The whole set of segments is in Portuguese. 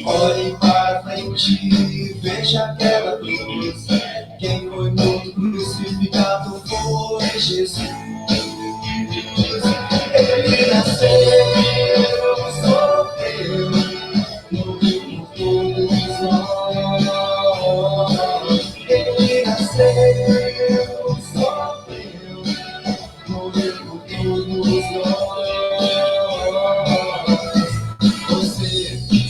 Olhe para frente e veja aquela cruz. Quem foi morto crucificado foi Jesus. Ele nasceu, sofreu, morreu por todos nós. Ele nasceu, sofreu, morreu por todos nós. Você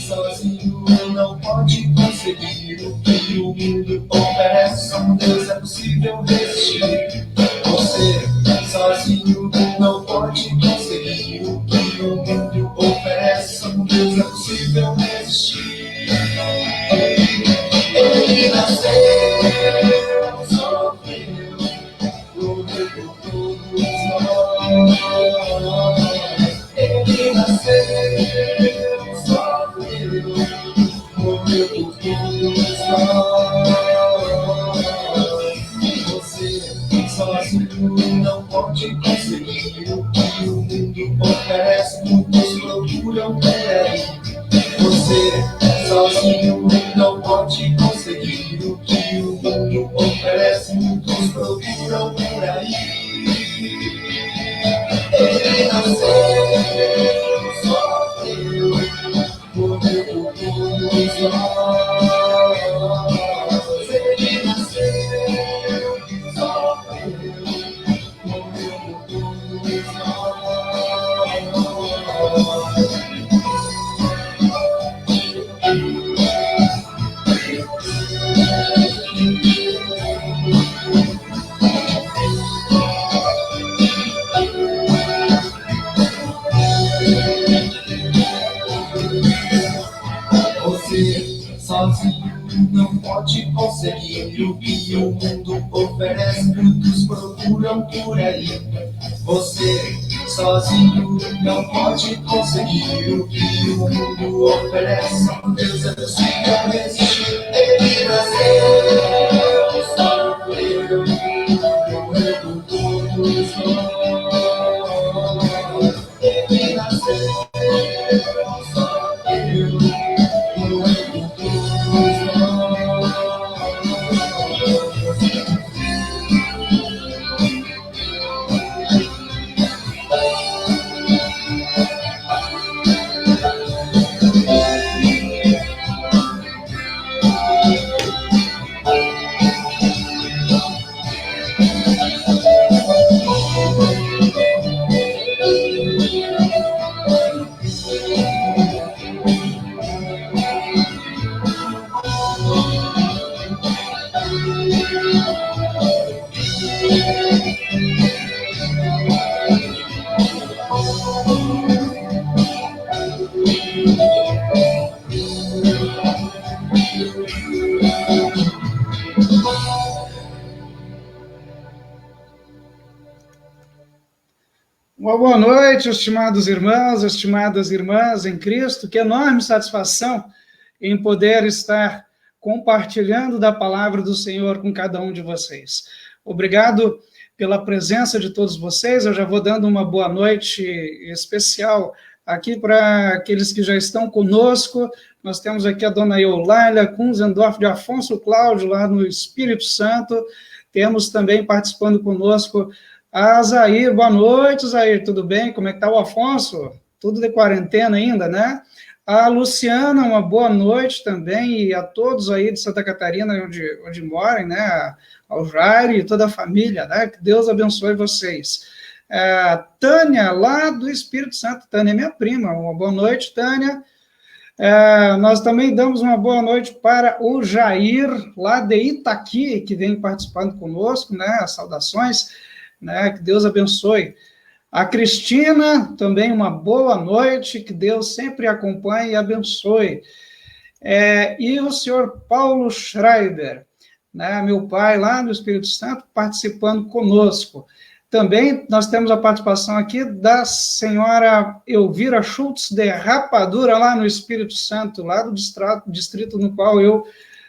sozinho não pode conseguir o que o mundo oferece. Só com Deus é possível resistir. Você sozinho não pode conseguir o que o mundo oferece. Só com Deus é possível resistir. Ele nasceu, sofreu, morreu por todos nós. Ele nasceu, sofreu, morreu por todos nós. Você sozinho não pode conseguir o que o mundo oferece. Muitos procuram por aí. Você sozinho não pode conseguir o que o mundo oferece. Muitos procuram por aí. Ele nasceu, sofreu, morreu por todos nós. Ele nasceu, sofreu, morreu por todos nós. Você sozinho não pode conseguir o que o mundo oferece. Muitos procuram por aí. Você sozinho não pode conseguir o que o mundo oferece. Deus é possível resistir. Ele nasceu, sofreu, morreu por todos nós. Ele nasceu, sofreu, morreu por todos nós. Uma boa noite, estimados irmãos, estimadas irmãs em Cristo. Que enorme satisfação em poder estar compartilhando da palavra do Senhor com cada um de vocês. Obrigado pela presença de todos vocês. Eu já vou dando uma boa noite especial aqui para aqueles que já estão conosco. Nós temos aqui a dona Eulália Kunzendorf de Afonso Cláudio, lá no Espírito Santo. Temos também participando conosco a Zair. Boa noite, Zair, tudo bem? Como é que está o Afonso? Tudo de quarentena ainda, né? A Luciana, uma boa noite também, e a todos aí de Santa Catarina, onde morem, né? Ao Jair e toda a família, né? Que Deus abençoe vocês. Tânia, lá do Espírito Santo. Tânia é minha prima. Uma boa noite, Tânia. Nós também damos uma boa noite para o Jair, lá de Itaqui, que vem participando conosco, né? Saudações, né? Que Deus abençoe. A Cristina, também uma boa noite, que Deus sempre acompanhe e abençoe. E o senhor Paulo Schreiber, né? Meu pai lá no Espírito Santo, participando conosco. Também nós temos a participação aqui da senhora Elvira Schultz de Rapadura, lá no Espírito Santo, lá do distrito no qual eu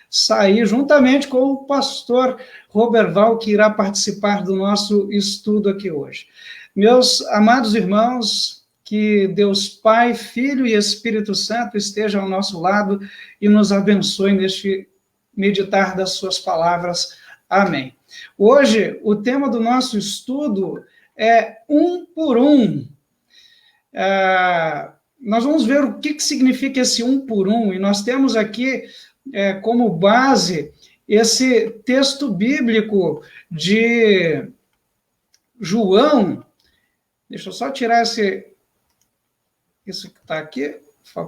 saí, juntamente com o pastor Roberval, que irá participar do nosso estudo aqui hoje. Meus amados irmãos, que Deus Pai, Filho e Espírito Santo estejam ao nosso lado e nos abençoe neste meditar das suas palavras. Amém. Hoje, o tema do nosso estudo é um por um. Nós vamos ver o que significa esse um por um, e nós temos aqui como base esse texto bíblico de João. Deixa eu só tirar isso que está aqui,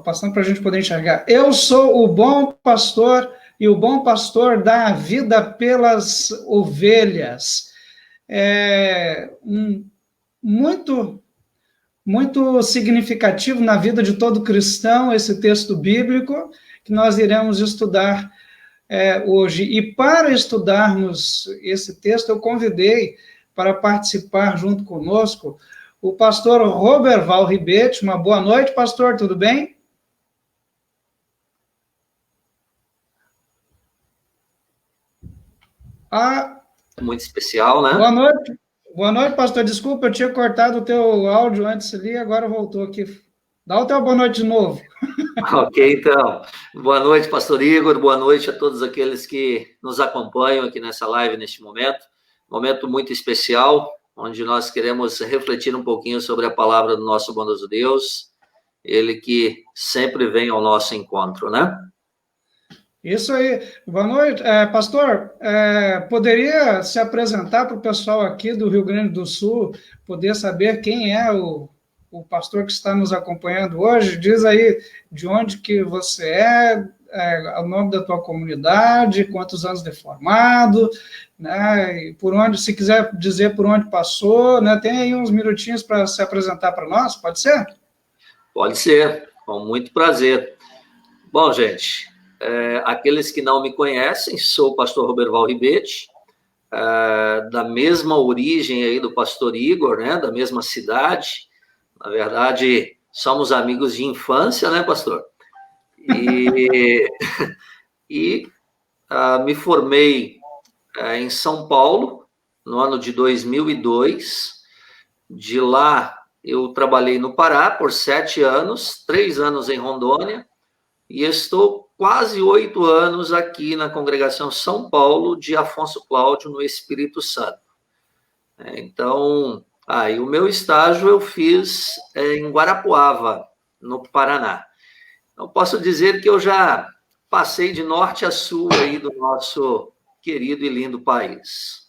passando para a gente poder enxergar. Eu sou o bom pastor, e o bom pastor dá a vida pelas ovelhas. Muito significativo na vida de todo cristão, esse texto bíblico, que nós iremos estudar hoje. E para estudarmos esse texto, eu convidei para participar junto conosco o pastor Roberval Ribetti. Uma boa noite, pastor, tudo bem? Muito especial, né? Boa noite, pastor. Desculpa, eu tinha cortado o teu áudio antes ali, agora voltou aqui. Dá o teu boa noite de novo. Ok, então. Boa noite, pastor Igor. Boa noite a todos aqueles que nos acompanham aqui nessa live, neste momento. Momento muito especial, onde nós queremos refletir um pouquinho sobre a palavra do nosso bondoso Deus, ele que sempre vem ao nosso encontro, né? Isso aí. Boa noite. Pastor, poderia se apresentar para o pessoal aqui do Rio Grande do Sul, poder saber quem é o pastor que está nos acompanhando hoje? Diz aí de onde que você o nome da tua comunidade, quantos anos de formado, né? E por onde, se quiser dizer por onde passou, né? Tem aí uns minutinhos para se apresentar para nós, pode ser? Pode ser, com muito prazer. Bom, gente, aqueles que não me conhecem, sou o pastor Roberval Ribetti, da mesma origem aí do pastor Igor, né? Da mesma cidade. Na verdade, somos amigos de infância, né, pastor? E me formei em São Paulo, no ano de 2002. De lá, eu trabalhei no Pará por 7 anos, 3 anos em Rondônia, e estou quase 8 anos aqui na congregação São Paulo de Afonso Cláudio, no Espírito Santo. Então, o meu estágio eu fiz em Guarapuava, no Paraná. Então, posso dizer que eu já passei de norte a sul aí do nosso querido e lindo país.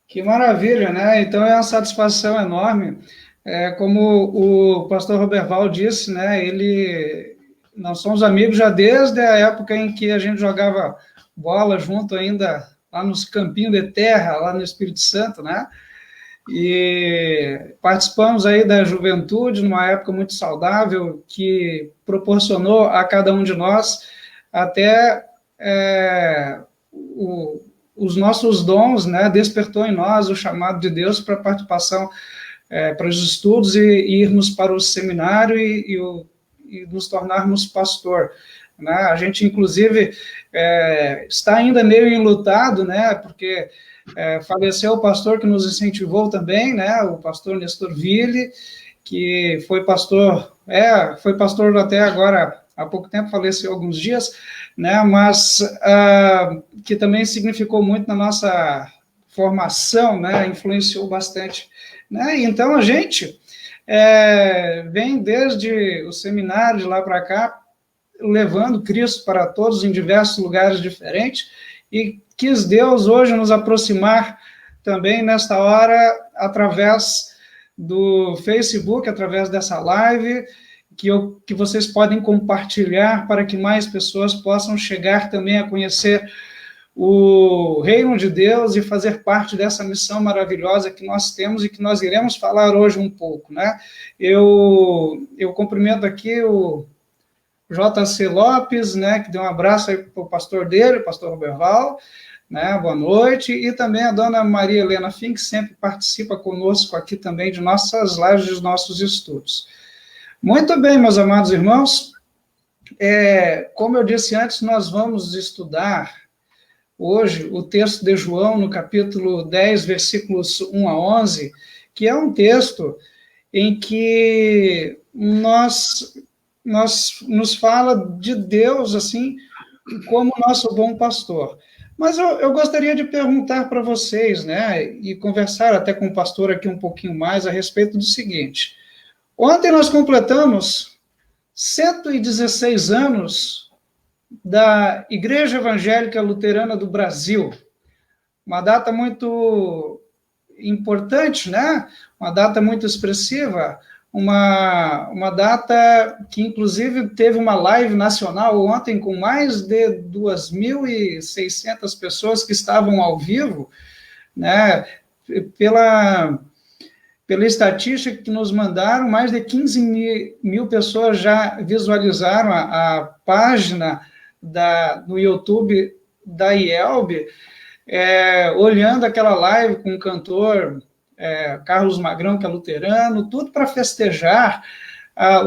Que maravilha, né? Então é uma satisfação enorme. Como o pastor Roberval disse, né? Nós somos amigos já desde a época em que a gente jogava bola junto ainda lá nos campinhos de terra, lá no Espírito Santo, né? E participamos aí da juventude numa época muito saudável que proporcionou a cada um de nós até os nossos dons, né? Despertou em nós o chamado de Deus para participação, para os estudos e irmos para o seminário e nos tornarmos pastor, né? A gente, inclusive, está ainda meio enlutado, né? Porque faleceu o pastor que nos incentivou também, né? O pastor Nestor Ville, que foi pastor até agora, há pouco tempo, faleceu alguns dias, né? Mas que também significou muito na nossa formação, né? Influenciou bastante, né? Então a gente vem desde o seminário de lá para cá, levando Cristo para todos em diversos lugares diferentes, e quis Deus hoje nos aproximar também nesta hora através do Facebook, através dessa live, que vocês podem compartilhar para que mais pessoas possam chegar também a conhecer o reino de Deus e fazer parte dessa missão maravilhosa que nós temos e que nós iremos falar hoje um pouco, né? Eu cumprimento aqui o JC Lopes, né, que deu um abraço aí para o pastor dele, o pastor Roberval, né, boa noite, e também a dona Maria Helena Fink, que sempre participa conosco aqui também de nossas lives, dos nossos estudos. Muito bem, meus amados irmãos, como eu disse antes, nós vamos estudar hoje o texto de João, no capítulo 10, versículos 1 a 11, que é um texto em que nos fala de Deus, assim, como nosso bom pastor. Mas eu gostaria de perguntar para vocês, né, e conversar até com o pastor aqui um pouquinho mais a respeito do seguinte. Ontem nós completamos 116 anos da Igreja Evangélica Luterana do Brasil. Uma data muito importante, né? Uma data muito expressiva, uma data que, inclusive, teve uma live nacional ontem com mais de 2.600 pessoas que estavam ao vivo, né? Pela estatística que nos mandaram, mais de 15 mil pessoas já visualizaram a página no YouTube da IELB, olhando aquela live com o cantor Carlos Magrão, que é luterano, tudo para festejar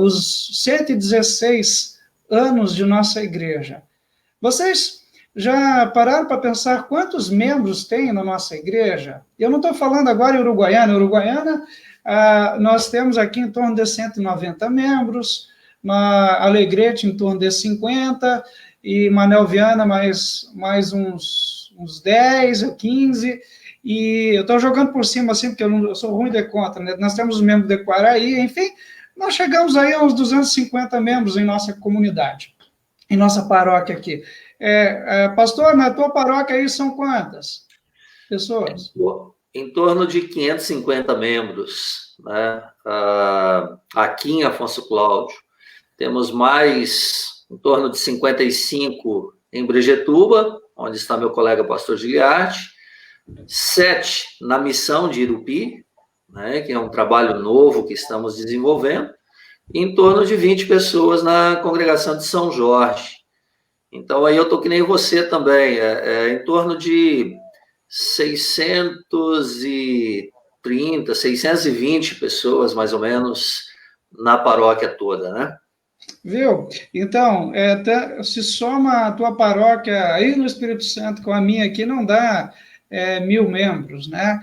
os 116 anos de nossa igreja. Vocês já pararam para pensar quantos membros tem na nossa igreja? Eu não estou falando agora em Uruguaiana. Uruguaiana, nós temos aqui em torno de 190 membros, na Alegrete em torno de 50, e Manel Viana mais uns 10 ou 15, e eu estou jogando por cima assim, porque eu sou ruim de conta, né? Nós temos os membros de Quaraí, enfim, nós chegamos aí a uns 250 membros em nossa comunidade, em nossa paróquia aqui. Pastor, na tua paróquia aí são quantas pessoas? Em torno de 550 membros, né? Aqui em Afonso Cláudio. Temos mais em torno de 55 em Brejetuba, onde está meu colega pastor Giliarte, 7 na missão de Irupi, né, que é um trabalho novo que estamos desenvolvendo, e em torno de 20 pessoas na congregação de São Jorge. Então, aí eu estou que nem você também, em torno de 630, 620 pessoas, mais ou menos, na paróquia toda, né? Viu? Então, se soma a tua paróquia aí no Espírito Santo com a minha aqui, não dá 1.000 membros, né?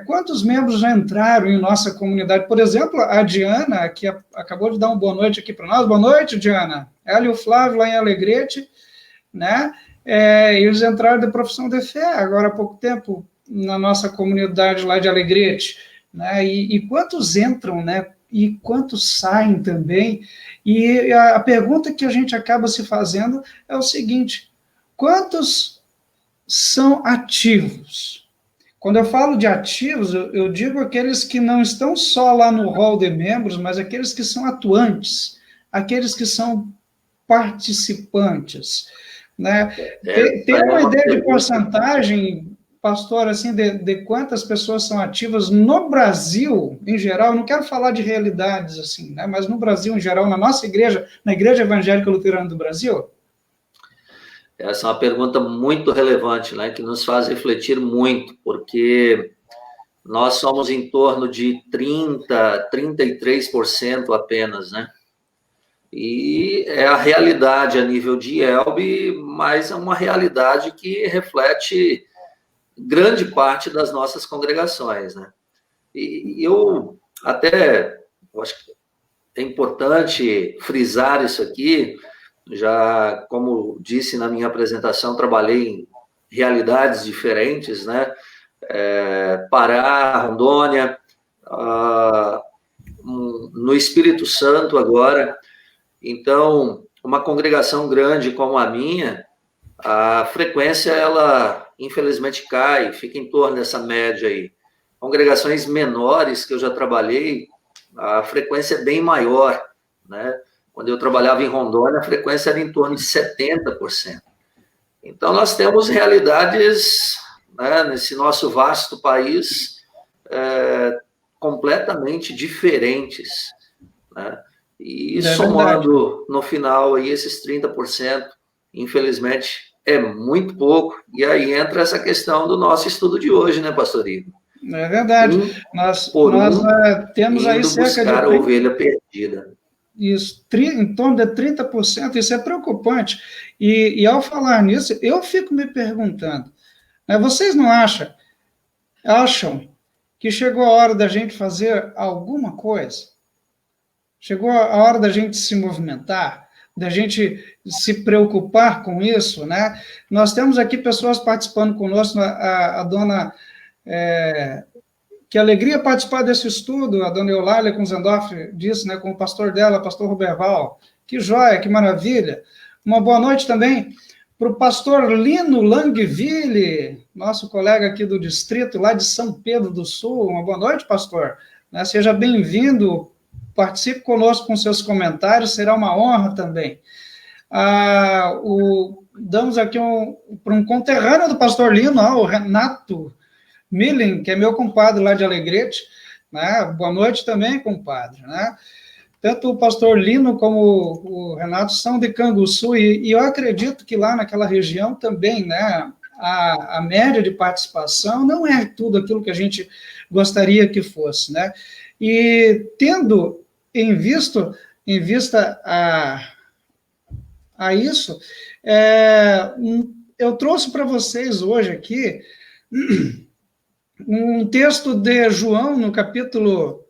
Quantos membros já entraram em nossa comunidade? Por exemplo, a Diana, que acabou de dar uma boa noite aqui para nós. Boa noite, Diana. Ela e o Flávio lá em Alegrete, né? Eles entraram de profissão de fé agora há pouco tempo na nossa comunidade lá de Alegrete, né? E quantos entram, né? E quantos saem também? E a pergunta que a gente acaba se fazendo é o seguinte: quantos são ativos? Quando eu falo de ativos, eu digo aqueles que não estão só lá no hall de membros, mas aqueles que são atuantes, aqueles que são participantes, né? Tem uma ideia de porcentagem, pastor, assim, de quantas pessoas são ativas no Brasil, em geral? Eu não quero falar de realidades, assim, né? Mas no Brasil, em geral, na nossa igreja, na Igreja Evangélica Luterana do Brasil? Essa é uma pergunta muito relevante, né, que nos faz refletir muito, porque nós somos em torno de 33% apenas, né? E é a realidade a nível de IELB, mas é uma realidade que reflete grande parte das nossas congregações, né? E eu acho que é importante frisar isso aqui. Já, como disse na minha apresentação, trabalhei em realidades diferentes, né? Pará, Rondônia, no Espírito Santo agora. Então, uma congregação grande como a minha, a frequência, ela infelizmente cai, fica em torno dessa média aí. Congregações menores que eu já trabalhei, a frequência é bem maior, né? Quando eu trabalhava em Rondônia, a frequência era em torno de 70%. Então, nós temos realidades, né, nesse nosso vasto país, completamente diferentes, né? E somando no final aí esses 30%, infelizmente, é muito pouco. E aí entra essa questão do nosso estudo de hoje, né, pastor Igor? É verdade. Nós temos aí cerca de a ovelha perdida. Isso, em torno de 30%, isso é preocupante. E ao falar nisso, eu fico me perguntando, né, vocês não acham que chegou a hora da gente fazer alguma coisa? Chegou a hora da gente se movimentar, da gente se preocupar com isso, né? Nós temos aqui pessoas participando conosco, a dona... que alegria participar desse estudo, a dona Eulália com Zendorf disse, né, com o pastor dela, pastor Roberval. Que joia, que maravilha. Uma boa noite também para o pastor Lino Langville, nosso colega aqui do distrito, lá de São Pedro do Sul. Uma boa noite, pastor. Seja bem-vindo, participe conosco com seus comentários, será uma honra também. Damos aqui para um conterrâneo do pastor Lino, o Renato Milling, que é meu compadre lá de Alegrete, né? Boa noite também, compadre, né? Tanto o pastor Lino como o Renato são de Canguçu, e eu acredito que lá naquela região também, né, a média de participação não é tudo aquilo que a gente gostaria que fosse, né? E tendo em vista a isso, eu trouxe para vocês hoje aqui um texto de João, no capítulo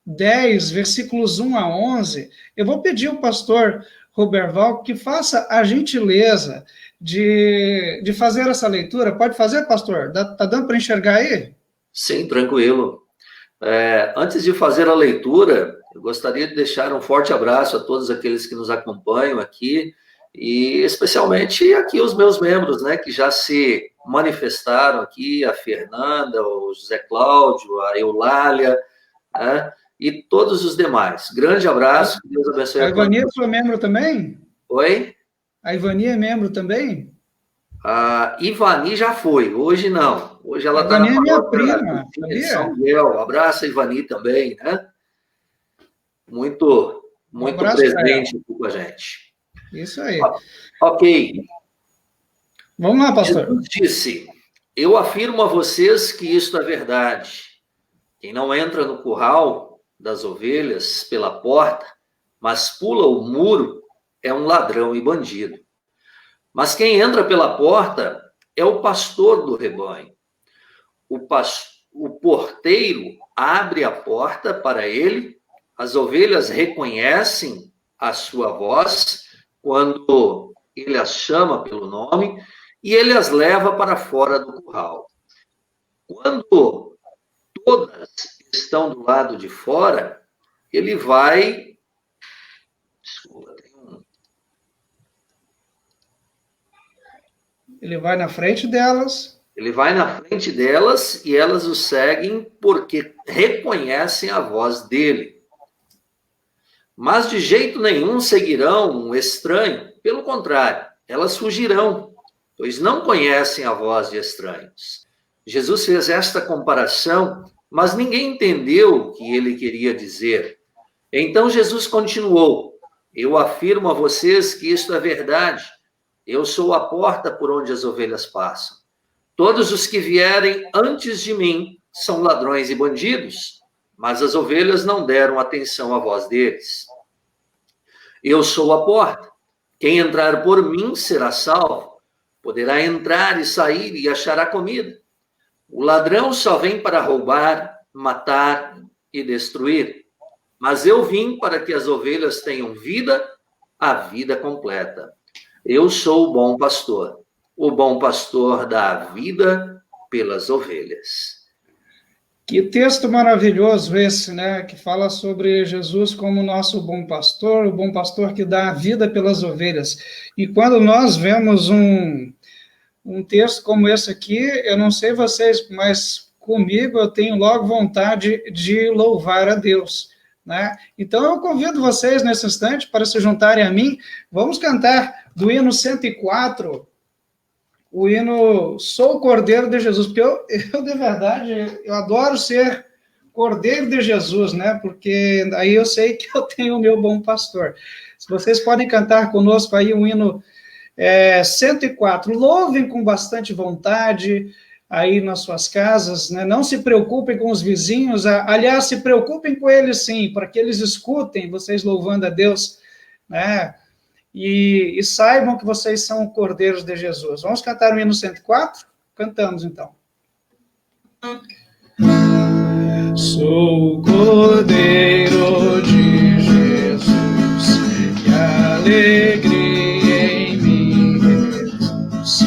10, versículos 1 a 11, eu vou pedir ao pastor Roberval que faça a gentileza de fazer essa leitura. Pode fazer, pastor? Tá dando para enxergar aí? Sim, tranquilo. Antes de fazer a leitura, eu gostaria de deixar um forte abraço a todos aqueles que nos acompanham aqui, e especialmente aqui os meus membros, né, que já se manifestaram aqui, a Fernanda, o José Cláudio, a Eulália, né, e todos os demais. Grande abraço, que Deus abençoe a todos. A Ivani é sua membro também? Oi? A Ivani é membro também? A Ivani já foi, hoje não. Hoje ela está na Ivani é minha prima, sabia? São Miguel. Abraço a Ivani também, né? Muito presente aqui com a gente. Isso aí. Ok. Vamos lá, pastor. Jesus disse: eu afirmo a vocês que isto é verdade. Quem não entra no curral das ovelhas pela porta, mas pula o muro, é um ladrão e bandido. Mas quem entra pela porta é o pastor do rebanho. O porteiro abre a porta para ele, as ovelhas reconhecem a sua voz quando ele as chama pelo nome e ele as leva para fora do curral. Quando todas estão do lado de fora, ele vai... Desculpa, Ele vai na frente delas. Ele vai na frente delas e elas o seguem porque reconhecem a voz dele. Mas de jeito nenhum seguirão um estranho. Pelo contrário, elas fugirão, pois não conhecem a voz de estranhos. Jesus fez esta comparação, mas ninguém entendeu o que ele queria dizer. Então Jesus continuou: eu afirmo a vocês que isto é verdade. Eu sou a porta por onde as ovelhas passam. Todos os que vierem antes de mim são ladrões e bandidos, mas as ovelhas não deram atenção à voz deles. Eu sou a porta. Quem entrar por mim será salvo. Poderá entrar e sair e achará comida. O ladrão só vem para roubar, matar e destruir. Mas eu vim para que as ovelhas tenham vida, a vida completa. Eu sou o bom pastor. O bom pastor dá a vida pelas ovelhas. Que texto maravilhoso esse, né? Que fala sobre Jesus como nosso bom pastor, o bom pastor que dá a vida pelas ovelhas. E quando nós vemos um texto como esse aqui, eu não sei vocês, mas comigo eu tenho logo vontade de louvar a Deus, né? Então eu convido vocês nesse instante para se juntarem a mim. Vamos cantar do hino 104, o hino Sou o Cordeiro de Jesus, porque eu de verdade, eu adoro ser Cordeiro de Jesus, né? Porque aí eu sei que eu tenho o meu bom pastor. Se vocês podem cantar conosco aí o hino 104, louvem com bastante vontade aí nas suas casas, né? Não se preocupem com os vizinhos, aliás, se preocupem com eles sim, para que eles escutem vocês louvando a Deus, né? E saibam que vocês são cordeiros de Jesus. Vamos cantar o hino 104? Cantamos, então. Sou o Cordeiro de Jesus e a alegria em mim reduz,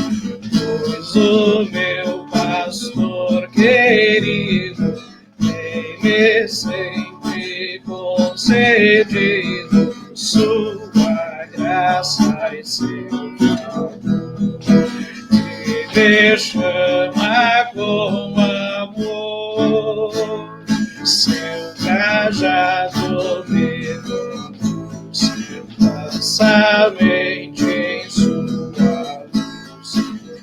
pois o meu pastor querido tem-me sempre concedido sua graça e seu amor, e me chama com amor. Seu cajado me conduz mansamente em sua luz,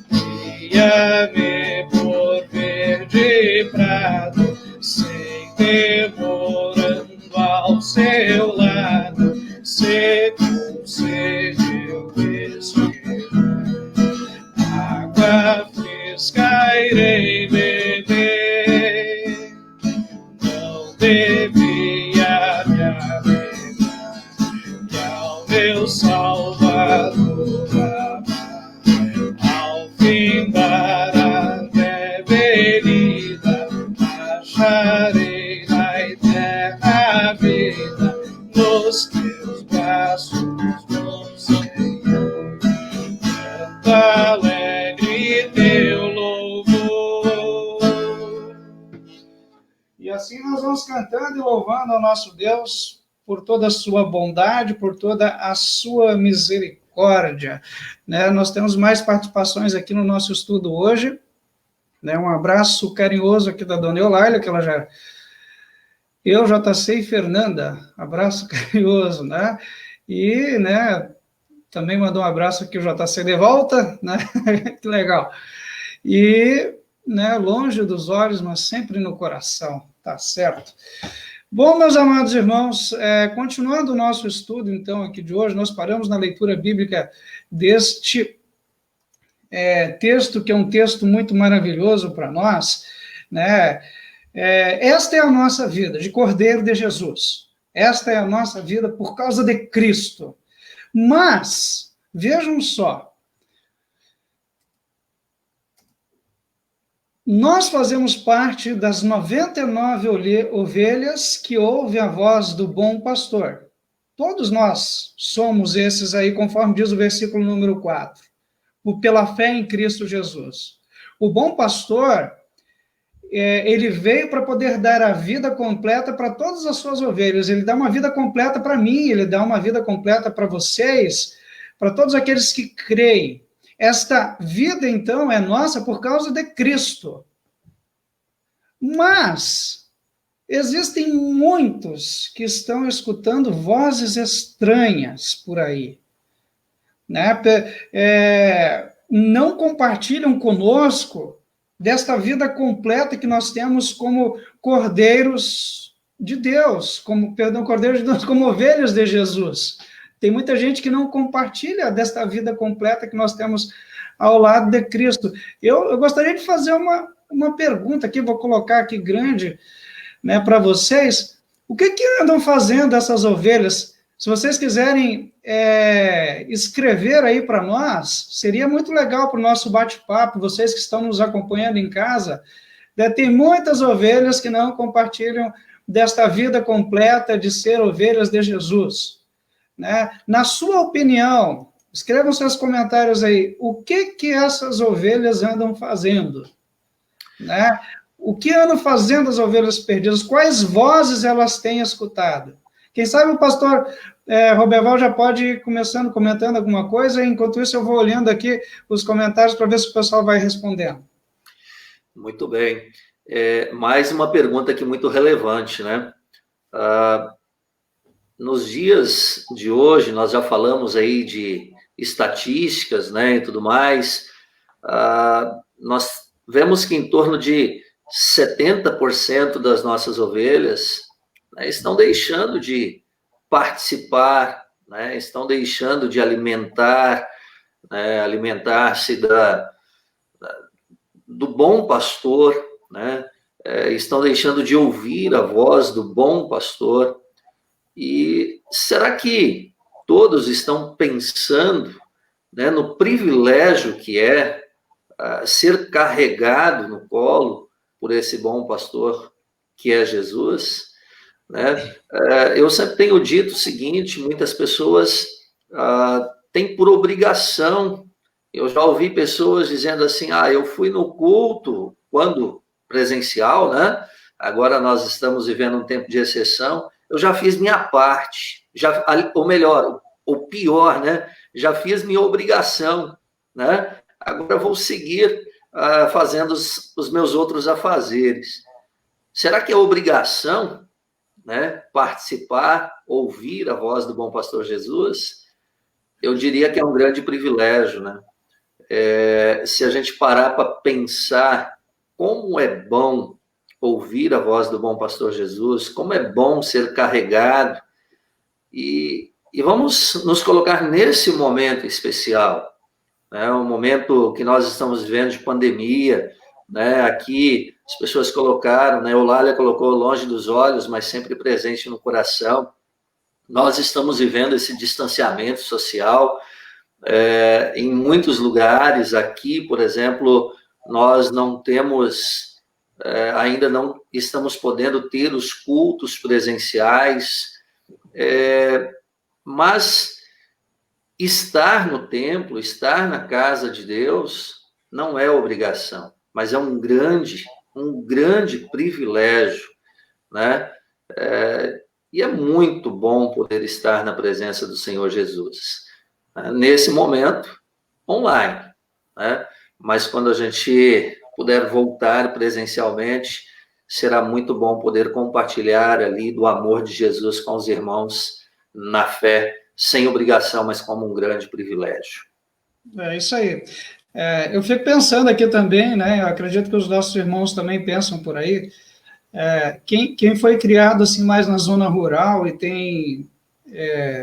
guia-me por verde prado, sem temor ando ao seu lado, se concedeu respirar água fresca irei beber. Devia me alegrar que ao meu Salvador amar, ao findar a breve vida, acharei na eterna vida, nos teus braços, meu Senhor, canto alegre teu louvor. E assim nós vamos cantando e louvando ao nosso Deus por toda a sua bondade, por toda a sua misericórdia. Né? Nós temos mais participações aqui no nosso estudo hoje. Né? Um abraço carinhoso aqui da dona Eulália, que ela já... Eu, JC e Fernanda, abraço carinhoso, né? E, né, também mandou um abraço aqui o JC de volta, né? Que legal. E... né, longe dos olhos, mas sempre no coração, tá certo? Bom, meus amados irmãos, continuando o nosso estudo, então, aqui de hoje, nós paramos na leitura bíblica deste texto, que é um texto muito maravilhoso para nós, né? Esta é a nossa vida, de Cordeiro de Jesus. Esta é a nossa vida por causa de Cristo. Mas, vejam só, nós fazemos parte das 99 ovelhas que ouvem a voz do bom pastor. Todos nós somos esses aí, conforme diz o versículo número 4, pela fé em Cristo Jesus. O bom pastor, ele veio para poder dar a vida completa para todas as suas ovelhas. Ele dá uma vida completa para mim, ele dá uma vida completa para vocês, para todos aqueles que creem. Esta vida, então, é nossa por causa de Cristo. Mas existem muitos que estão escutando vozes estranhas por aí, né? Não compartilham conosco desta vida completa que nós temos como cordeiros de Deus, cordeiros de Deus, como ovelhas de Jesus. Tem muita gente que não compartilha desta vida completa que nós temos ao lado de Cristo. Eu gostaria de fazer uma pergunta aqui, vou colocar aqui grande, né, para vocês. O que andam fazendo essas ovelhas? Se vocês quiserem escrever aí para nós, seria muito legal para o nosso bate-papo, vocês que estão nos acompanhando em casa. Tem muitas ovelhas que não compartilham desta vida completa de ser ovelhas de Jesus. Né? Na sua opinião, escrevam seus comentários aí, o que essas ovelhas andam fazendo? Né? O que andam fazendo as ovelhas perdidas? Quais vozes elas têm escutado? Quem sabe o pastor Roberval já pode ir comentando alguma coisa, enquanto isso eu vou olhando aqui os comentários para ver se o pessoal vai respondendo. Muito bem. Mais uma pergunta aqui muito relevante, né? Nos dias de hoje, nós já falamos aí de estatísticas, né, e tudo mais, nós vemos que em torno de 70% das nossas ovelhas, né, estão deixando de participar, né, estão deixando de alimentar, né, alimentar-se do bom pastor, né, estão deixando de ouvir a voz do bom pastor. E será que todos estão pensando, né, no privilégio que é ser carregado no colo por esse bom pastor que é Jesus, né? Eu sempre tenho dito o seguinte: muitas pessoas têm por obrigação. Eu já ouvi pessoas dizendo assim: eu fui no culto quando presencial, né? Agora nós estamos vivendo um tempo de exceção. Eu já fiz minha parte, ou melhor, o pior, né? Já fiz minha obrigação, né? Agora vou seguir fazendo os meus outros afazeres. Será que é obrigação, né, participar, ouvir a voz do bom pastor Jesus? Eu diria que é um grande privilégio, né? Se a gente parar para pensar como é bom ouvir a voz do bom pastor Jesus, como é bom ser carregado, e vamos nos colocar nesse momento especial, né? Um momento que nós estamos vivendo de pandemia, né? Aqui as pessoas colocaram, né? Eulália colocou longe dos olhos, mas sempre presente no coração. Nós estamos vivendo esse distanciamento social em muitos lugares. Aqui, por exemplo, nós não temos, ainda não estamos podendo ter os cultos presenciais, mas estar no templo, estar na casa de Deus, não é obrigação, mas é um grande privilégio, né? E é muito bom poder estar na presença do Senhor Jesus, né? Nesse momento, online, né? Mas quando a gente puder voltar presencialmente, será muito bom poder compartilhar ali do amor de Jesus com os irmãos na fé, sem obrigação, mas como um grande privilégio. É isso aí. Eu fico pensando aqui também, né? Eu acredito que os nossos irmãos também pensam por aí. Quem foi criado assim mais na zona rural e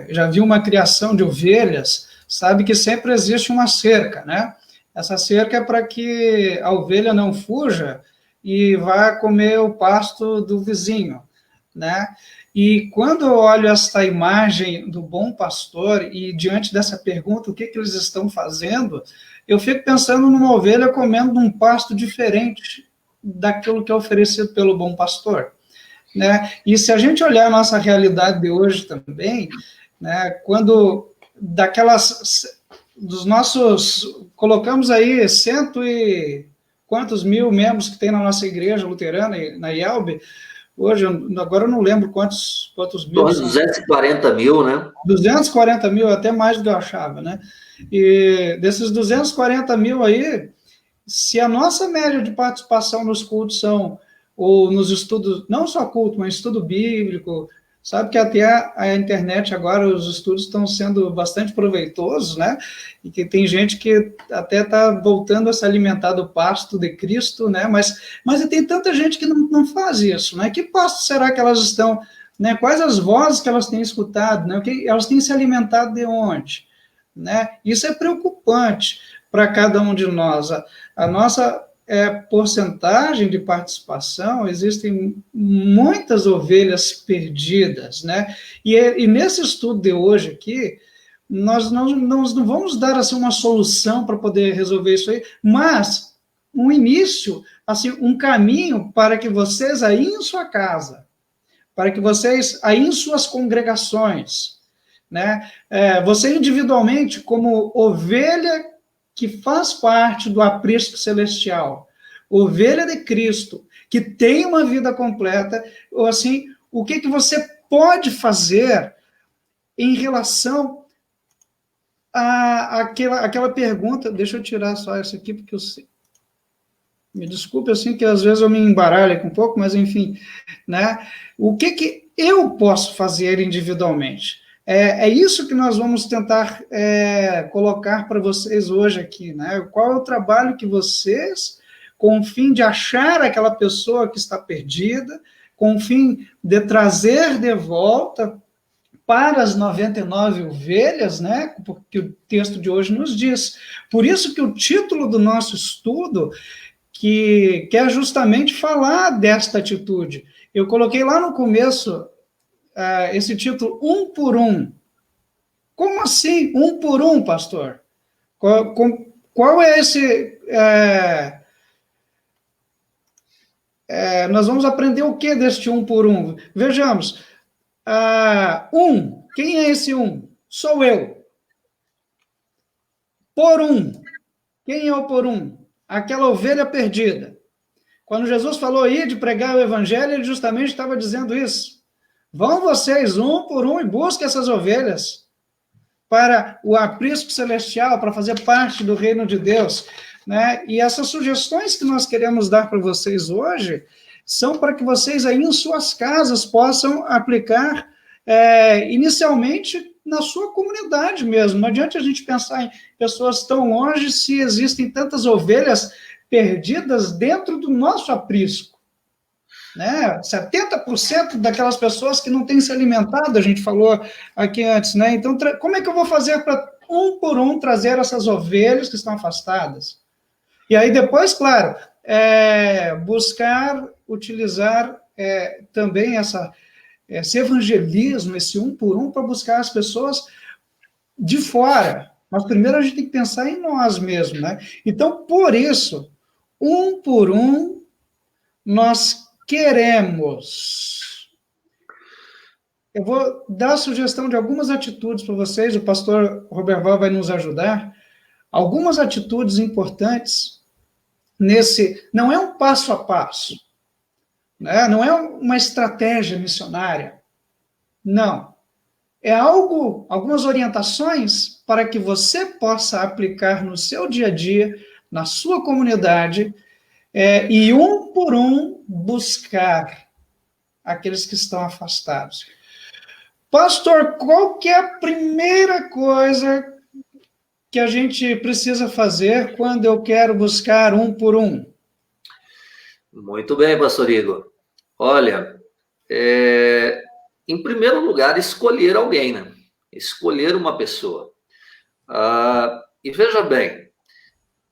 já viu uma criação de ovelhas, sabe que sempre existe uma cerca, né? Essa cerca é para que a ovelha não fuja e vá comer o pasto do vizinho, né? E quando eu olho esta imagem do bom pastor e diante dessa pergunta, o que eles estão fazendo, eu fico pensando numa ovelha comendo um pasto diferente daquilo que é oferecido pelo bom pastor, né? E se a gente olhar a nossa realidade de hoje também, né, quando dos nossos, colocamos aí cento e quantos mil membros que tem na nossa igreja luterana, na IELB, hoje, agora eu não lembro quantos mil. 240 mil, né? 240 mil, até mais do que eu achava, né? E desses 240 mil aí, se a nossa média de participação nos cultos ou nos estudos, não só culto, mas estudo bíblico, sabe que até a internet agora, os estudos estão sendo bastante proveitosos, né? E que tem gente que até está voltando a se alimentar do pasto de Cristo, né? Mas tem tanta gente que não faz isso, né? Que pasto será que elas estão, né? Quais as vozes que elas têm escutado, né? Elas têm se alimentado de onde, né? Isso é preocupante para cada um de nós. A nossa porcentagem de participação, existem muitas ovelhas perdidas, né? E nesse estudo de hoje aqui, nós não vamos dar assim uma solução para poder resolver isso aí, mas um início, assim, um caminho para que vocês aí em sua casa, para que vocês aí em suas congregações, né? Você individualmente como ovelha que faz parte do aprisco celestial, ovelha de Cristo, que tem uma vida completa, ou assim, o que você pode fazer em relação àquela pergunta? Deixa eu tirar só essa aqui, porque me desculpe, assim, que às vezes eu me embaralho aqui um pouco, mas enfim, né? O que eu posso fazer individualmente? É isso que nós vamos tentar colocar para vocês hoje aqui, né? Qual é o trabalho que vocês, com o fim de achar aquela pessoa que está perdida, com o fim de trazer de volta para as 99 ovelhas, né? Porque o texto de hoje nos diz. Por isso que o título do nosso estudo, que quer justamente falar desta atitude. Eu coloquei lá no começo esse título, um por um. Como assim, um por um, pastor? Qual é esse... nós vamos aprender o que deste um por um? Vejamos. Quem é esse um? Sou eu. Por um. Quem é o por um? Aquela ovelha perdida. Quando Jesus falou ir de pregar o evangelho, ele justamente estava dizendo isso. Vão vocês um por um e busquem essas ovelhas para o aprisco celestial, para fazer parte do reino de Deus, né? E essas sugestões que nós queremos dar para vocês hoje são para que vocês aí em suas casas possam aplicar inicialmente na sua comunidade mesmo. Não adianta a gente pensar em pessoas tão longe se existem tantas ovelhas perdidas dentro do nosso aprisco. Né? 70% daquelas pessoas que não têm se alimentado, a gente falou aqui antes, né? Então, como é que eu vou fazer para um por um trazer essas ovelhas que estão afastadas? E aí depois, claro, buscar utilizar também esse evangelismo, esse um por um, para buscar as pessoas de fora. Mas primeiro a gente tem que pensar em nós mesmos, né? Então, por isso, um por um, nós queremos. Eu vou dar a sugestão de algumas atitudes para vocês, o pastor Roberval vai nos ajudar. Algumas atitudes importantes não é um passo a passo, né? Não é uma estratégia missionária, não. É algumas orientações para que você possa aplicar no seu dia a dia, na sua comunidade, e um por um buscar aqueles que estão afastados. Pastor, qual que é a primeira coisa que a gente precisa fazer quando eu quero buscar um por um? Muito bem, pastor Igor. Olha, em primeiro lugar, escolher alguém, né? Escolher uma pessoa. E veja bem,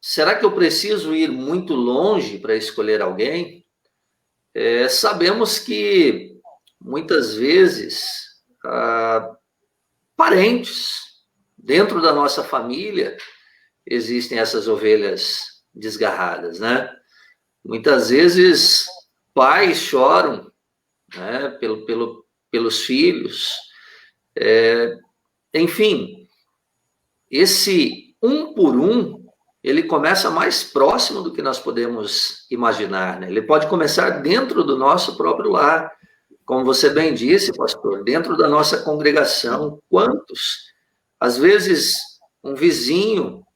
será que eu preciso ir muito longe para escolher alguém? Sabemos que, muitas vezes, parentes dentro da nossa família existem essas ovelhas desgarradas, né? Muitas vezes, pais choram, né, pelos filhos. Enfim, esse um por um, ele começa mais próximo do que nós podemos imaginar, né? Ele pode começar dentro do nosso próprio lar, como você bem disse, pastor, dentro da nossa congregação. Quantos? Às vezes, um vizinho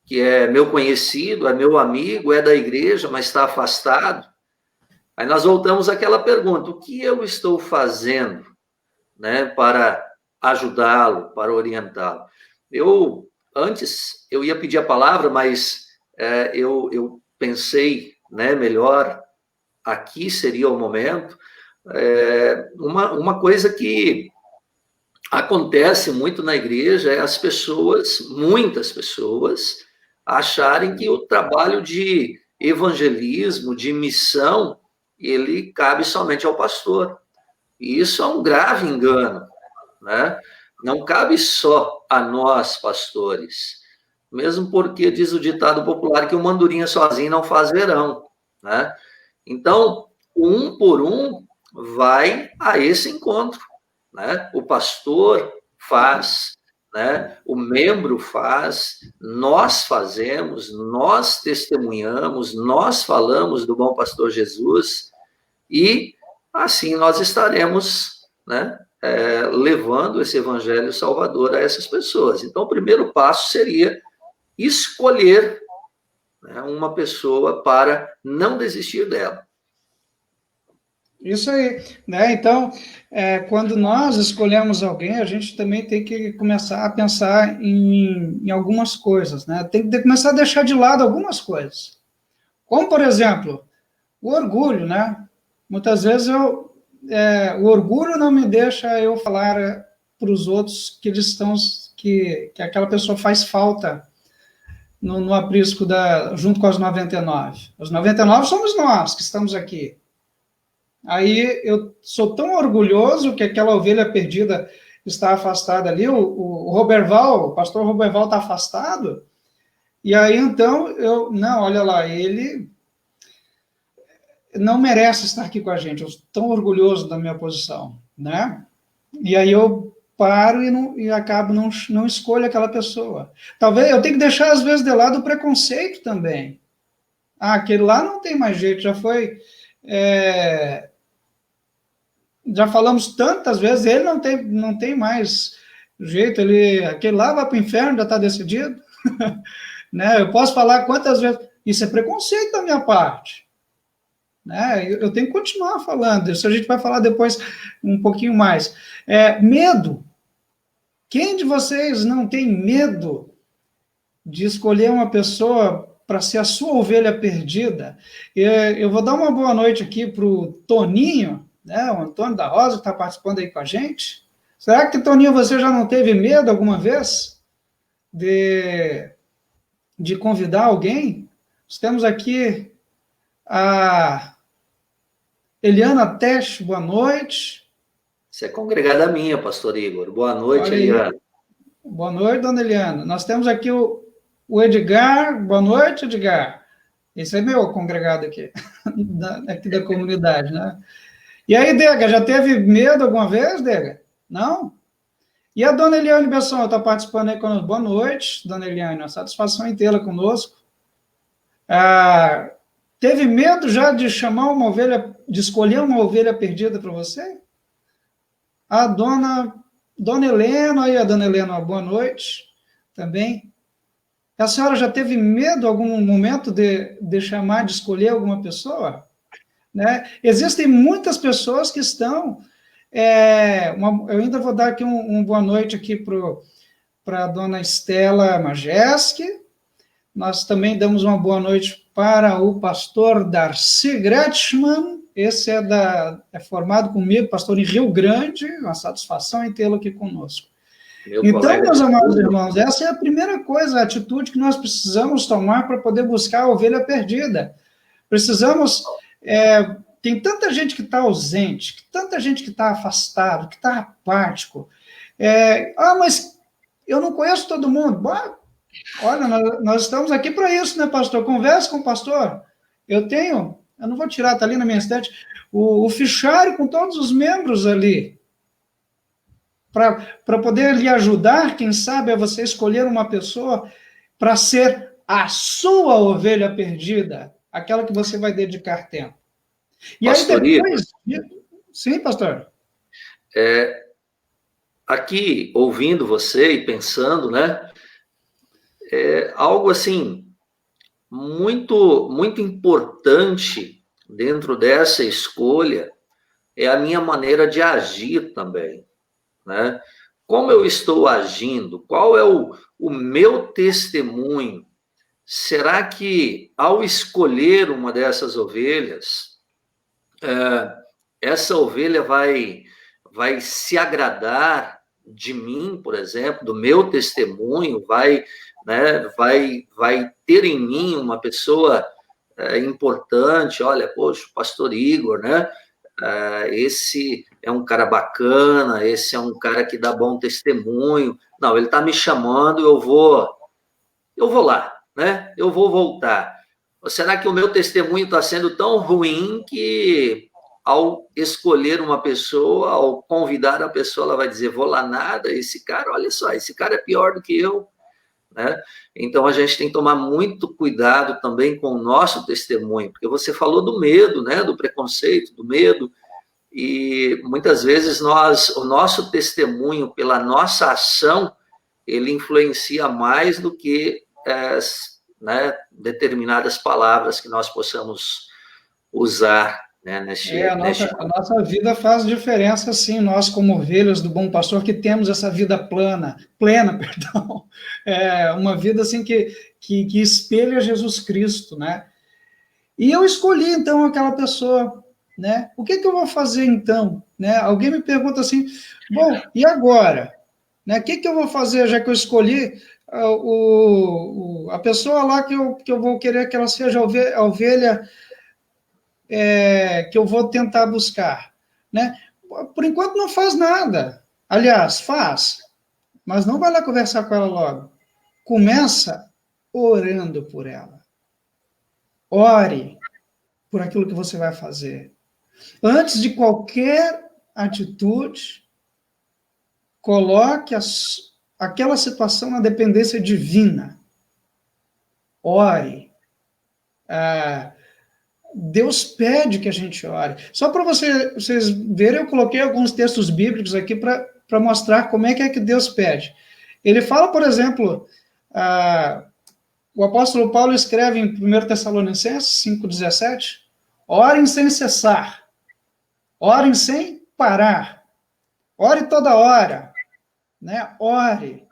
que é meu conhecido, é meu amigo, é da igreja, mas está afastado. Aí nós voltamos àquela pergunta: o que eu estou fazendo, né, para ajudá-lo, para orientá-lo? Antes, eu ia pedir a palavra, mas eu pensei, né, melhor, aqui seria o momento. Uma coisa que acontece muito na igreja é as pessoas, muitas pessoas, acharem que o trabalho de evangelismo, de missão, ele cabe somente ao pastor. E isso é um grave engano, né? Não cabe só a nós, pastores, mesmo porque diz o ditado popular que uma andorinha sozinho não faz verão, né? Então, um por um vai a esse encontro, né? O pastor faz, né? O membro faz, nós fazemos, nós testemunhamos, nós falamos do bom pastor Jesus, e assim nós estaremos, né, levando esse evangelho salvador a essas pessoas. Então, o primeiro passo seria escolher, né, uma pessoa para não desistir dela. Isso aí, né? Então, quando nós escolhemos alguém, a gente também tem que começar a pensar em algumas coisas, né? Tem que começar a deixar de lado algumas coisas. Como, por exemplo, o orgulho, né? Muitas vezes o orgulho não me deixa eu falar para os outros que aquela pessoa faz falta no aprisco junto com as 99. Os 99 somos nós que estamos aqui. Aí eu sou tão orgulhoso que aquela ovelha perdida está afastada ali, o pastor Roberval está afastado, e aí então olha lá, ele não merece estar aqui com a gente, eu estou tão orgulhoso da minha posição, né? E aí eu paro e acabo não escolho aquela pessoa. Talvez eu tenha que deixar, às vezes, de lado o preconceito também. Ah, aquele lá não tem mais jeito, já foi... já falamos tantas vezes, ele não tem mais jeito, aquele lá vai para o inferno, já está decidido. Né? Eu posso falar quantas vezes... Isso é preconceito da minha parte. Né? Eu tenho que continuar falando, isso a gente vai falar depois um pouquinho mais. Medo. Quem de vocês não tem medo de escolher uma pessoa para ser a sua ovelha perdida? Eu vou dar uma boa noite aqui para o Toninho, né? O Antônio da Rosa, que está participando aí com a gente. Será que, Toninho, você já não teve medo alguma vez de convidar alguém? Nós temos aqui a Eliana Tesh, boa noite. Você é congregada minha, pastor Igor. Boa noite, Eliana. Boa noite, dona Eliana. Nós temos aqui o Edgar. Boa noite, Edgar. Esse é meu congregado aqui, aqui da comunidade, né? E aí, Dega, já teve medo alguma vez, Dega? Não? E a dona Eliane Besson está participando aí conosco. Boa noite, dona Eliane. Uma satisfação em tê-la conosco. Teve medo já de chamar uma ovelha, de escolher uma ovelha perdida para você? A dona Helena, aí a dona Helena, boa noite também. A senhora já teve medo em algum momento de chamar, de escolher alguma pessoa? Né? Existem muitas pessoas que estão... eu ainda vou dar aqui uma boa noite aqui para a dona Estela Majeski. Nós também damos uma boa noite para o pastor Darcy Gretschmann. Esse é formado comigo, pastor em Rio Grande. Uma satisfação em tê-lo aqui conosco. Então, meus amados irmãos, essa é a primeira coisa, a atitude que nós precisamos tomar para poder buscar a ovelha perdida. Precisamos... tem tanta gente que está ausente, tanta gente que está afastado, que está apático. Mas eu não conheço todo mundo. Olha, nós estamos aqui para isso, né, pastor? Converse com o pastor. Eu não vou tirar, está ali na minha estante, o fichário com todos os membros ali, para poder lhe ajudar, quem sabe, a você escolher uma pessoa para ser a sua ovelha perdida, aquela que você vai dedicar tempo. E pastor, aí depois... Sim, pastor? Aqui, ouvindo você e pensando, né, algo assim, muito, muito importante dentro dessa escolha é a minha maneira de agir também, né? Como eu estou agindo? Qual é o meu testemunho? Será que, ao escolher uma dessas ovelhas, essa ovelha vai se agradar de mim, por exemplo, do meu testemunho, vai ter em mim uma pessoa importante? Olha, poxa, o pastor Igor, né? Esse é um cara bacana, esse é um cara que dá bom testemunho. Não, ele está me chamando, eu vou lá, né? Eu vou voltar. Ou será que o meu testemunho está sendo tão ruim que, ao escolher uma pessoa, ao convidar a pessoa, ela vai dizer, vou lá nada, esse cara, olha só, esse cara é pior do que eu, né? Então, a gente tem que tomar muito cuidado também com o nosso testemunho, porque você falou do medo, né? Do preconceito, do medo, e muitas vezes o nosso testemunho, pela nossa ação, ele influencia mais do que né, determinadas palavras que nós possamos usar, né, a nossa vida faz diferença, sim, nós como ovelhas do bom pastor, que temos essa vida plena, perdão, uma vida assim que espelha Jesus Cristo, né? E eu escolhi, então, aquela pessoa, né? O que eu vou fazer, então? Né? Alguém me pergunta assim, bom, e agora? Né? O que eu vou fazer, já que eu escolhi a pessoa lá que eu vou querer que ela seja a ovelha que eu vou tentar buscar, né? Por enquanto não faz nada. Aliás, faz, mas não vai lá conversar com ela logo. Começa orando por ela. Ore, por aquilo que você vai fazer. Antes de qualquer atitude, coloque aquela situação na dependência divina. Ore. Deus pede que a gente ore. Só para vocês verem, eu coloquei alguns textos bíblicos aqui para mostrar como é que Deus pede. Ele fala, por exemplo, o apóstolo Paulo escreve em 1 Tessalonicenses 5,17, orem sem cessar, orem sem parar, ore toda hora, né? Ore.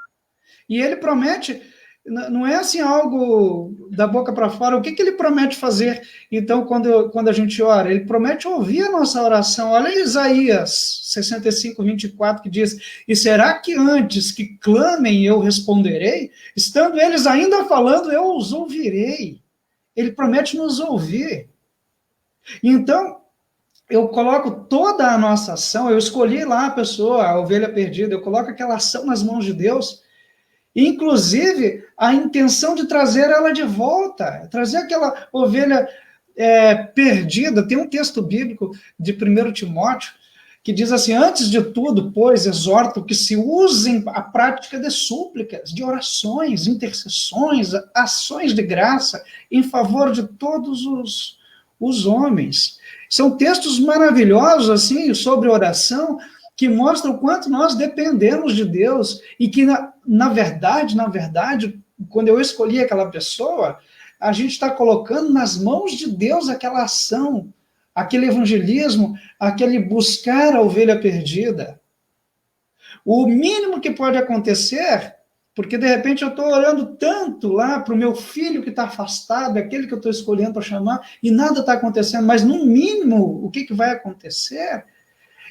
E ele promete, não é assim algo da boca para fora, o que ele promete fazer, então, quando a gente ora? Ele promete ouvir a nossa oração. Olha Isaías 65, 24, que diz, e será que antes que clamem eu responderei? Estando eles ainda falando, eu os ouvirei. Ele promete nos ouvir. Então, eu coloco toda a nossa ação, eu escolhi lá a pessoa, a ovelha perdida, eu coloco aquela ação nas mãos de Deus, inclusive a intenção de trazer ela de volta, trazer aquela ovelha perdida. Tem um texto bíblico de 1 Timóteo que diz assim, antes de tudo, pois, exorto que se usem a prática de súplicas, de orações, intercessões, ações de graça em favor de todos os homens. São textos maravilhosos, assim, sobre oração, que mostram o quanto nós dependemos de Deus, e que, na verdade, quando eu escolhi aquela pessoa, a gente está colocando nas mãos de Deus aquela ação, aquele evangelismo, aquele buscar a ovelha perdida. O mínimo que pode acontecer, porque de repente eu estou orando tanto lá para o meu filho que está afastado, aquele que eu estou escolhendo para chamar, e nada está acontecendo, mas no mínimo, o que vai acontecer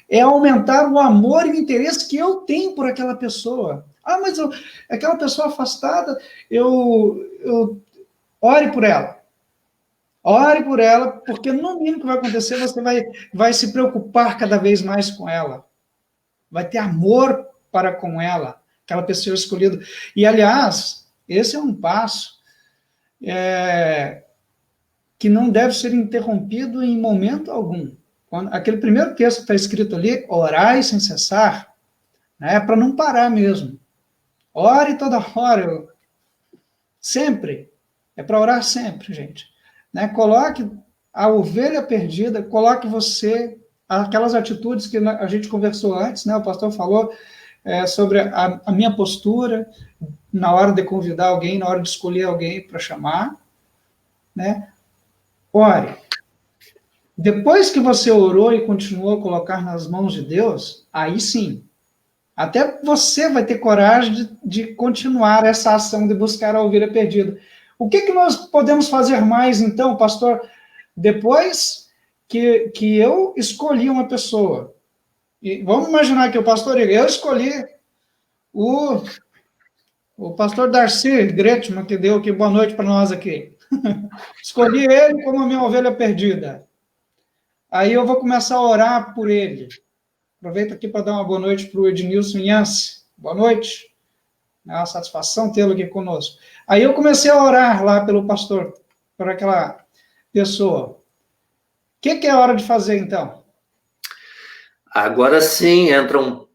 é aumentar o amor e o interesse que eu tenho por aquela pessoa. Mas aquela pessoa afastada, eu ore por ela. Ore por ela, porque no mínimo que vai acontecer, você vai se preocupar cada vez mais com ela. Vai ter amor para com ela, aquela pessoa escolhida. E, aliás, esse é um passo que não deve ser interrompido em momento algum. Aquele primeiro texto que está escrito ali, orai sem cessar, né, para não parar mesmo. Ore toda hora, sempre. É para orar sempre, gente. Né? Coloque a ovelha perdida, coloque você, aquelas atitudes que a gente conversou antes, né? O pastor falou sobre a minha postura na hora de convidar alguém, na hora de escolher alguém para chamar. Né? Ore. Depois que você orou e continuou a colocar nas mãos de Deus, aí sim, até você vai ter coragem de continuar essa ação de buscar a ovelha perdida. O que nós podemos fazer mais, então, pastor? Depois que eu escolhi uma pessoa, e vamos imaginar que o pastor, eu escolhi o pastor Darcy Gretman, que deu aqui boa noite para nós aqui. Escolhi ele como a minha ovelha perdida. Aí eu vou começar a orar por ele. Aproveito aqui para dar uma boa noite para o Ednilson Yance. Boa noite. É uma satisfação tê-lo aqui conosco. Aí eu comecei a orar lá pelo pastor, por aquela pessoa. O que é a hora de fazer, então? Agora sim entra um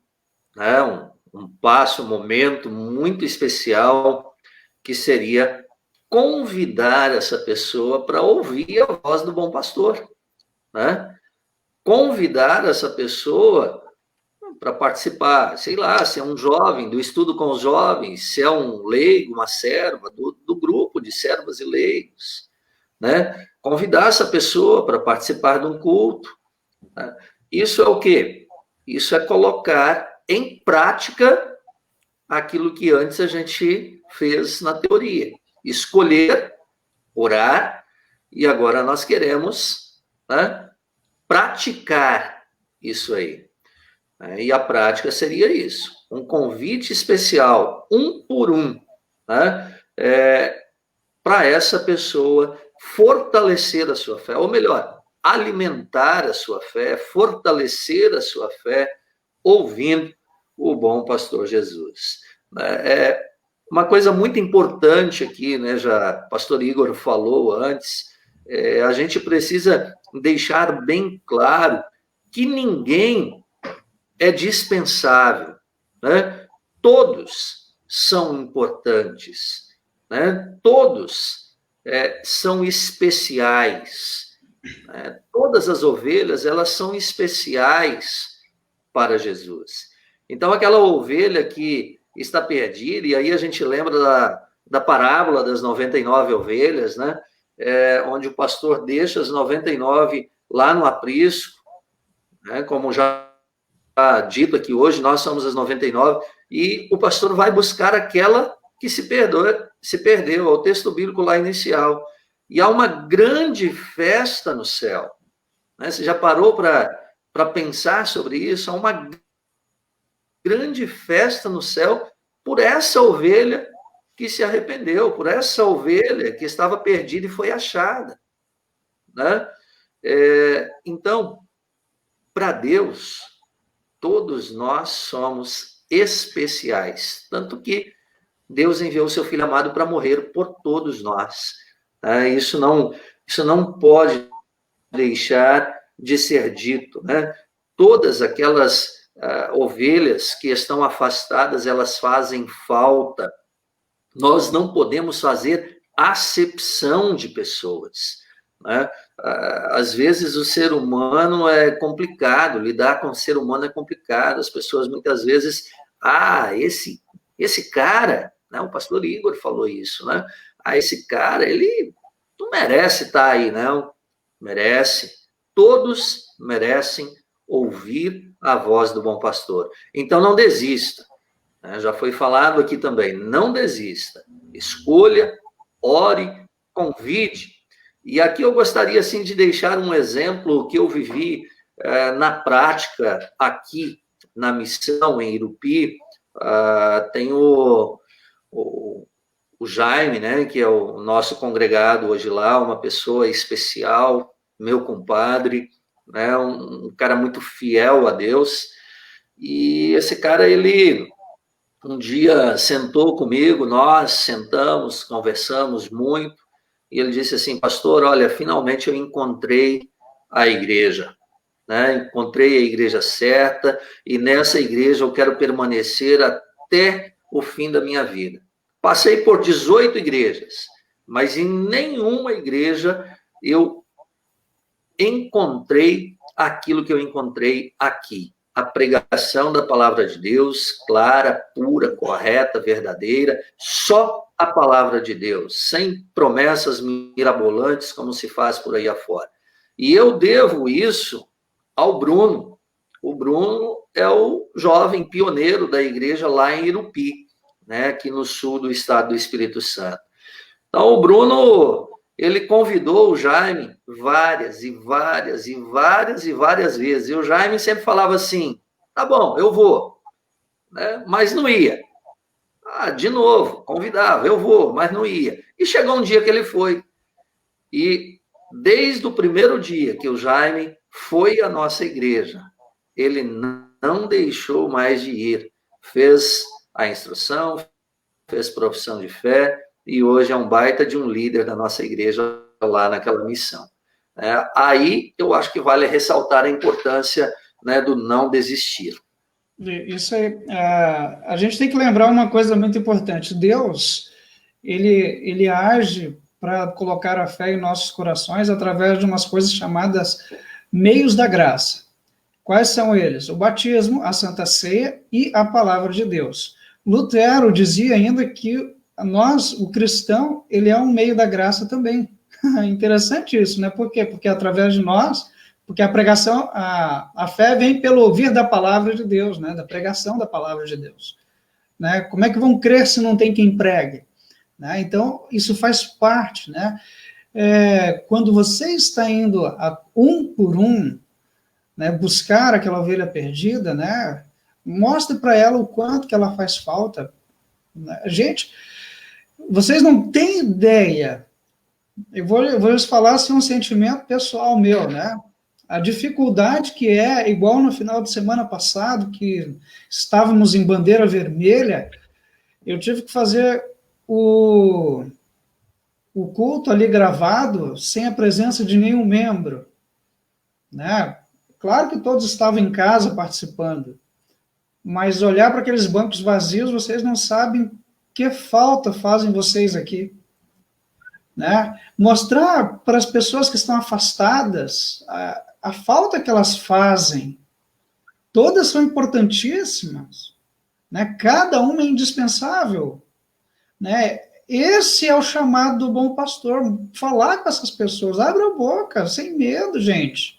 passo, um momento muito especial, que seria convidar essa pessoa para ouvir a voz do bom pastor. Né? Convidar essa pessoa para participar, sei lá, se é um jovem, do estudo com os jovens, se é um leigo, uma serva, do grupo de servas e leigos, né? Convidar essa pessoa para participar de um culto. Né? Isso é o quê? Isso é colocar em prática aquilo que antes a gente fez na teoria. Escolher, orar, e agora nós queremos, né, praticar isso aí. E a prática seria isso, um convite especial, um por um, né, para essa pessoa fortalecer a sua fé, ou melhor, alimentar a sua fé, fortalecer a sua fé, ouvindo o bom pastor Jesus. Uma coisa muito importante aqui, né, já o pastor Igor falou antes, A gente precisa deixar bem claro que ninguém é dispensável, né? Todos são importantes, né? Todos são especiais, né? Todas as ovelhas, elas são especiais para Jesus. Então, aquela ovelha que está perdida, e aí a gente lembra da parábola das 99 ovelhas, né? Onde o pastor deixa as 99 lá no aprisco, né? Como já dito aqui hoje, nós somos as 99, e o pastor vai buscar aquela que se perdeu, ao texto bíblico lá inicial. E há uma grande festa no céu, né? Você já parou para pensar sobre isso? Há uma grande festa no céu por essa ovelha que se arrependeu, por essa ovelha que estava perdida e foi achada, né? Então, para Deus, todos nós somos especiais, tanto que Deus enviou o seu Filho amado para morrer por todos nós. Isso não pode deixar de ser dito, né? Todas aquelas ovelhas que estão afastadas, elas fazem falta. Nós não podemos fazer acepção de pessoas, né? Às vezes o ser humano é complicado, lidar com o ser humano é complicado, as pessoas muitas vezes, esse cara, né? O pastor Igor falou isso, né? Esse cara, ele não merece estar aí, não. Merece. Todos merecem ouvir a voz do bom pastor. Então não desista. Já foi falado aqui também, não desista. Escolha, ore, convide. E aqui eu gostaria, assim, de deixar um exemplo que eu vivi na prática aqui na missão em Irupi. Tem o Jaime, né, que é o nosso congregado hoje lá, uma pessoa especial, meu compadre, né, um cara muito fiel a Deus. E esse cara, ele um dia sentou comigo, nós sentamos, conversamos muito, e ele disse assim: pastor, olha, finalmente eu encontrei a igreja, né? Encontrei a igreja certa, e nessa igreja eu quero permanecer até o fim da minha vida. Passei por 18 igrejas, mas em nenhuma igreja eu encontrei aquilo que eu encontrei aqui. A pregação da palavra de Deus, clara, pura, correta, verdadeira, só a palavra de Deus, sem promessas mirabolantes como se faz por aí afora. E eu devo isso ao Bruno. O Bruno é o jovem pioneiro da igreja lá em Irupi, né, aqui no sul do estado do Espírito Santo. Então, o Bruno, ele convidou o Jaime várias vezes. E o Jaime sempre falava assim: tá bom, eu vou, né? Mas não ia. De novo, convidava, eu vou, mas não ia. E chegou um dia que ele foi. E desde o primeiro dia que o Jaime foi à nossa igreja, ele não deixou mais de ir. Fez a instrução, fez profissão de fé, e hoje é um baita de um líder da nossa igreja lá naquela missão. Aí eu acho que vale ressaltar a importância, né, do não desistir. Isso aí. A gente tem que lembrar uma coisa muito importante. Deus, ele age para colocar a fé em nossos corações através de umas coisas chamadas meios da graça. Quais são eles? O batismo, a Santa Ceia e a Palavra de Deus. Lutero dizia ainda que nós, o cristão, ele é um meio da graça também. Interessante isso, né? Por quê? Porque através de nós, porque a pregação, a fé vem pelo ouvir da palavra de Deus, né? Da pregação da palavra de Deus. Né? Como é que vão crer se não tem quem pregue? Né? Então, isso faz parte, né? Quando você está indo um por um, né, buscar aquela ovelha perdida, né? Mostre para ela o quanto que ela faz falta. Gente, vocês não têm ideia. Eu vou lhes falar assim, um sentimento pessoal meu, né? A dificuldade que é, igual no final de semana passado, que estávamos em bandeira vermelha, eu tive que fazer o culto ali gravado, sem a presença de nenhum membro, né? Claro que todos estavam em casa participando, mas olhar para aqueles bancos vazios, vocês não sabem que falta fazem vocês aqui, né? Mostrar para as pessoas que estão afastadas a falta que elas fazem. Todas são importantíssimas, né? Cada uma é indispensável, né? Esse é o chamado do bom pastor, falar com essas pessoas, abra a boca, sem medo, gente,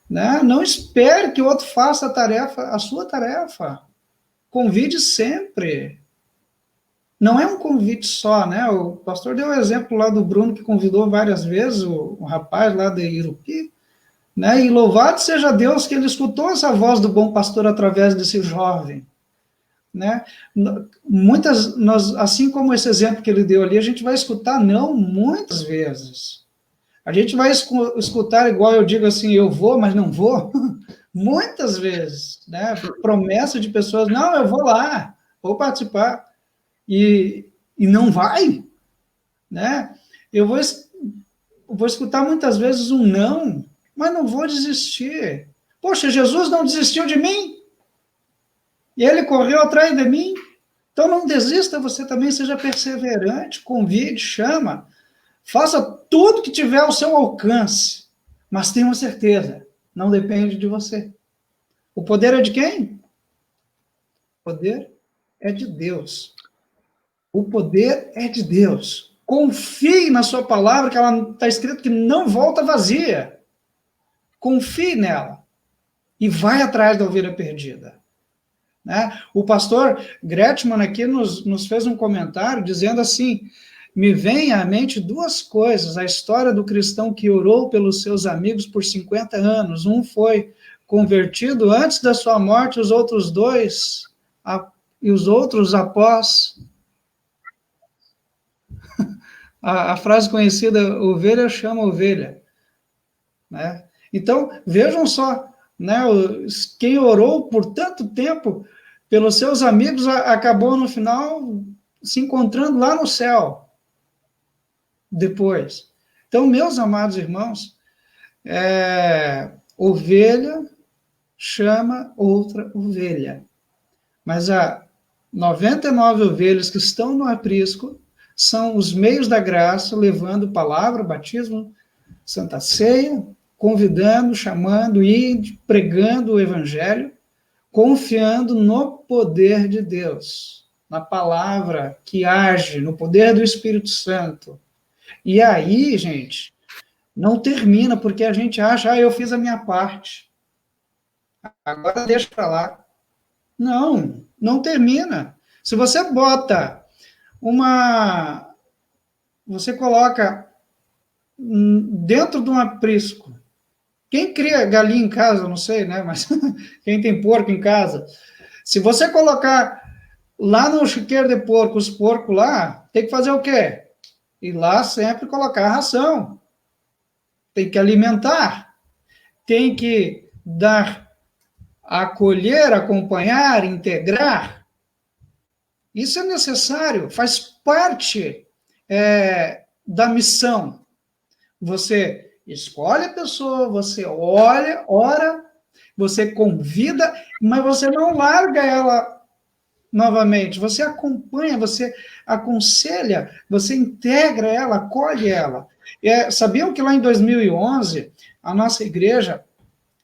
né? Não espere que o outro faça a sua tarefa, convide sempre. Não é um convite só, né? O pastor deu o exemplo lá do Bruno, que convidou várias vezes o rapaz lá de Irupi, né? E louvado seja Deus que ele escutou essa voz do bom pastor através desse jovem, né? Assim como esse exemplo que ele deu ali, a gente vai escutar não muitas vezes. A gente vai escutar igual eu digo assim, eu vou, mas não vou, muitas vezes, né? Promessa de pessoas, não, eu vou lá, vou participar. E não vai, né? Eu vou escutar muitas vezes um não, mas não vou desistir. Poxa, Jesus não desistiu de mim? E ele correu atrás de mim? Então não desista, você também seja perseverante, convide, chama, faça tudo que tiver ao seu alcance, mas tenha uma certeza, não depende de você. O poder é de quem? O poder é de Deus. O poder é de Deus. Confie na sua palavra, que ela está escrito que não volta vazia. Confie nela. E vai atrás da ovelha perdida. Né? O pastor Gretman aqui nos fez um comentário dizendo assim, me vem à mente duas coisas. A história do cristão que orou pelos seus amigos por 50 anos. Um foi convertido antes da sua morte, os outros dois, e os outros após. A frase conhecida, ovelha chama ovelha. Né? Então, vejam só, né, quem orou por tanto tempo pelos seus amigos acabou no final se encontrando lá no céu. Depois. Então, meus amados irmãos, ovelha chama outra ovelha. Mas há 99 ovelhas que estão no aprisco, são os meios da graça, levando palavra, batismo, Santa Ceia, convidando, chamando e pregando o Evangelho, confiando no poder de Deus, na palavra que age, no poder do Espírito Santo. E aí, gente, não termina, porque a gente acha, eu fiz a minha parte, agora deixa para lá. Não, não termina. Se você bota você coloca dentro de um aprisco, quem cria galinha em casa, não sei, né, mas quem tem porco em casa, se você colocar lá no chiqueiro de porco, os porcos lá, tem que fazer o quê? Ir lá sempre colocar a ração, tem que alimentar, tem que dar, acolher, acompanhar, integrar. Isso é necessário, faz parte da missão. Você escolhe a pessoa, você olha, ora, você convida, mas você não larga ela novamente. Você acompanha, você aconselha, você integra ela, acolhe ela. Sabiam que lá em 2011, a nossa igreja,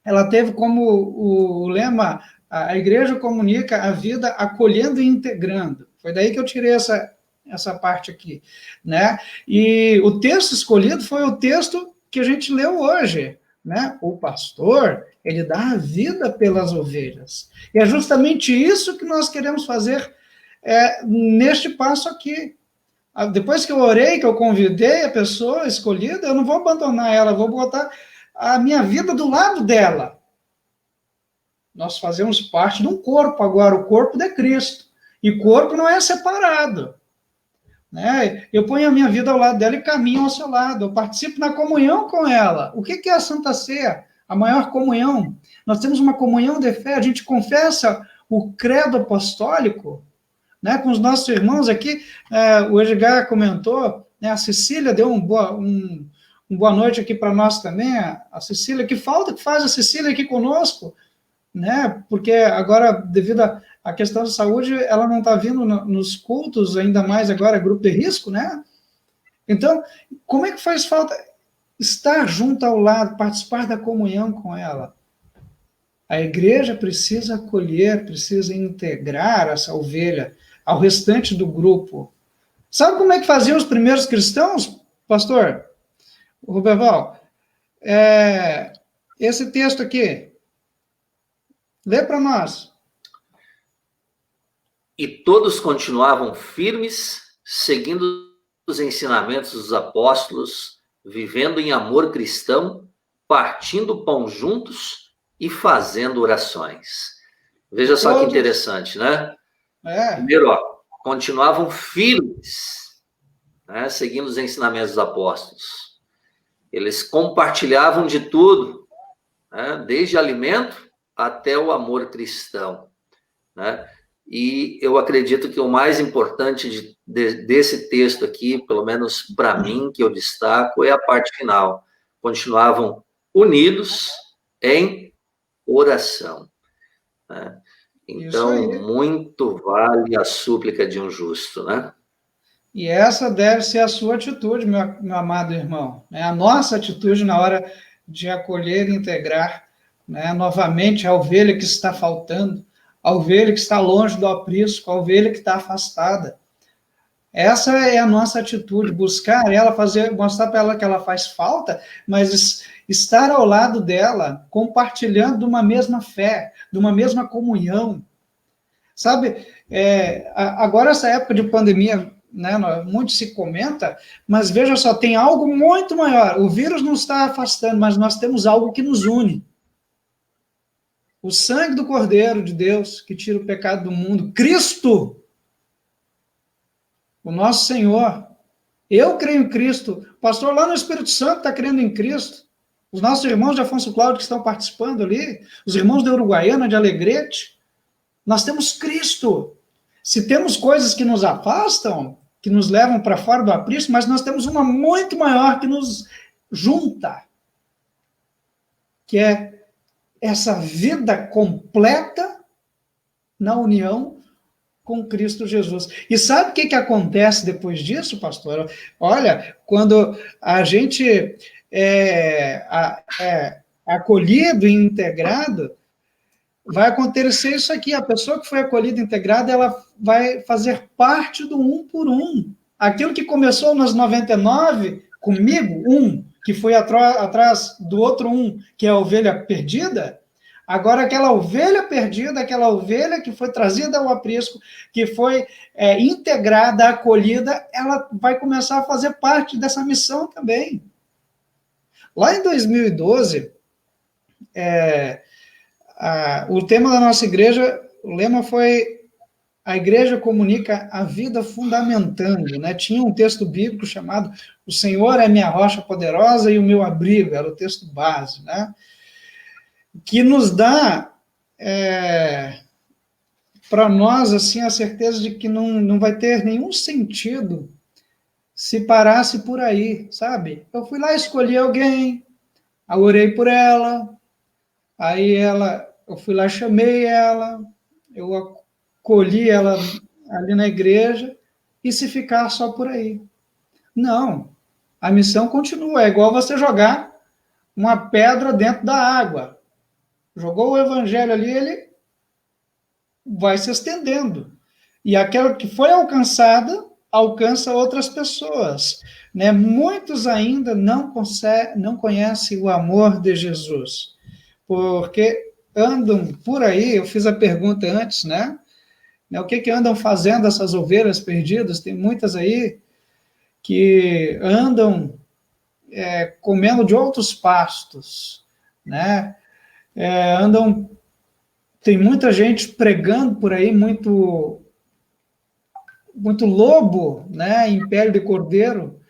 ela teve como o lema, a igreja comunica a vida acolhendo e integrando. Foi daí que eu tirei essa parte aqui, né? E o texto escolhido foi o texto que a gente leu hoje, né? O pastor, ele dá a vida pelas ovelhas. E é justamente isso que nós queremos fazer neste passo aqui. Depois que eu orei, que eu convidei a pessoa escolhida, eu não vou abandonar ela, vou botar a minha vida do lado dela. Nós fazemos parte de um corpo agora, o corpo de Cristo. E corpo não é separado. Né? Eu ponho a minha vida ao lado dela e caminho ao seu lado. Eu participo na comunhão com ela. O que é a Santa Ceia? A maior comunhão. Nós temos uma comunhão de fé, a gente confessa o credo apostólico, né, com os nossos irmãos aqui. O Edgar comentou, A Cecília deu um boa noite aqui para nós também. A Cecília, que falta que faz a Cecília aqui conosco, né? Porque agora, devido à questão de saúde, ela não está vindo nos cultos, ainda mais agora, grupo de risco, né? Então, como é que faz falta estar junto ao lado, participar da comunhão com ela? A igreja precisa acolher, precisa integrar essa ovelha ao restante do grupo. Sabe como é que faziam os primeiros cristãos, pastor Roberval? Esse texto aqui, lê para nós. E todos continuavam firmes, seguindo os ensinamentos dos apóstolos, vivendo em amor cristão, partindo o pão juntos e fazendo orações. Veja só que interessante, né? Primeiro, continuavam firmes, né, seguindo os ensinamentos dos apóstolos. Eles compartilhavam de tudo, né, desde alimento até o amor cristão, né? E eu acredito que o mais importante desse texto aqui, pelo menos para mim, que eu destaco, é a parte final. Continuavam unidos em oração, né? Então, muito vale a súplica de um justo, né? E essa deve ser a sua atitude, meu amado irmão. É a nossa atitude na hora de acolher e integrar, né, novamente a ovelha que está faltando, a ovelha que está longe do aprisco, a ovelha que está afastada. Essa é a nossa atitude, buscar ela, mostrar para ela que ela faz falta, mas estar ao lado dela, compartilhando de uma mesma fé, de uma mesma comunhão. Sabe, agora essa época de pandemia, né, muito se comenta, mas veja só, tem algo muito maior. O vírus não está afastando, mas nós temos algo que nos une. O sangue do Cordeiro de Deus, que tira o pecado do mundo, Cristo, o nosso Senhor. Eu creio em Cristo. O pastor lá no Espírito Santo está crendo em Cristo. Os nossos irmãos de Afonso Cláudio que estão participando ali, os irmãos de Uruguaiana, de Alegrete, nós temos Cristo. Se temos coisas que nos afastam, que nos levam para fora do aprisco, mas nós temos uma muito maior que nos junta, que é essa vida completa na união com Cristo Jesus. E sabe o que acontece depois disso, pastor? Olha, quando a gente é acolhido e integrado, vai acontecer isso aqui. A pessoa que foi acolhida e integrada, ela vai fazer parte do um por um. Aquilo que começou nas 99, comigo, que foi atrás do outro que é a ovelha perdida, agora aquela ovelha perdida, aquela ovelha que foi trazida ao aprisco, que foi integrada, acolhida, ela vai começar a fazer parte dessa missão também. Lá em 2012, o tema da nossa igreja, o lema foi a igreja comunica a vida fundamentando, né? Tinha um texto bíblico chamado O Senhor é minha rocha poderosa e o meu abrigo, era o texto base, né? Que nos dá para nós assim, a certeza de que não vai ter nenhum sentido se parasse por aí, sabe? Eu fui lá, escolhi alguém, orei por ela, aí eu fui lá, chamei ela, eu acolhi ela ali na igreja, e se ficar só por aí. Não, a missão continua, é igual você jogar uma pedra dentro da água. Jogou o evangelho ali, ele vai se estendendo. E aquela que foi alcançada, alcança outras pessoas, né? Muitos ainda não conhecem o amor de Jesus, porque andam por aí, eu fiz a pergunta antes, né? O que andam fazendo essas ovelhas perdidas? Tem muitas aí que andam comendo de outros pastos, né? Tem muita gente pregando por aí, muito lobo, né? Em pele de cordeiro,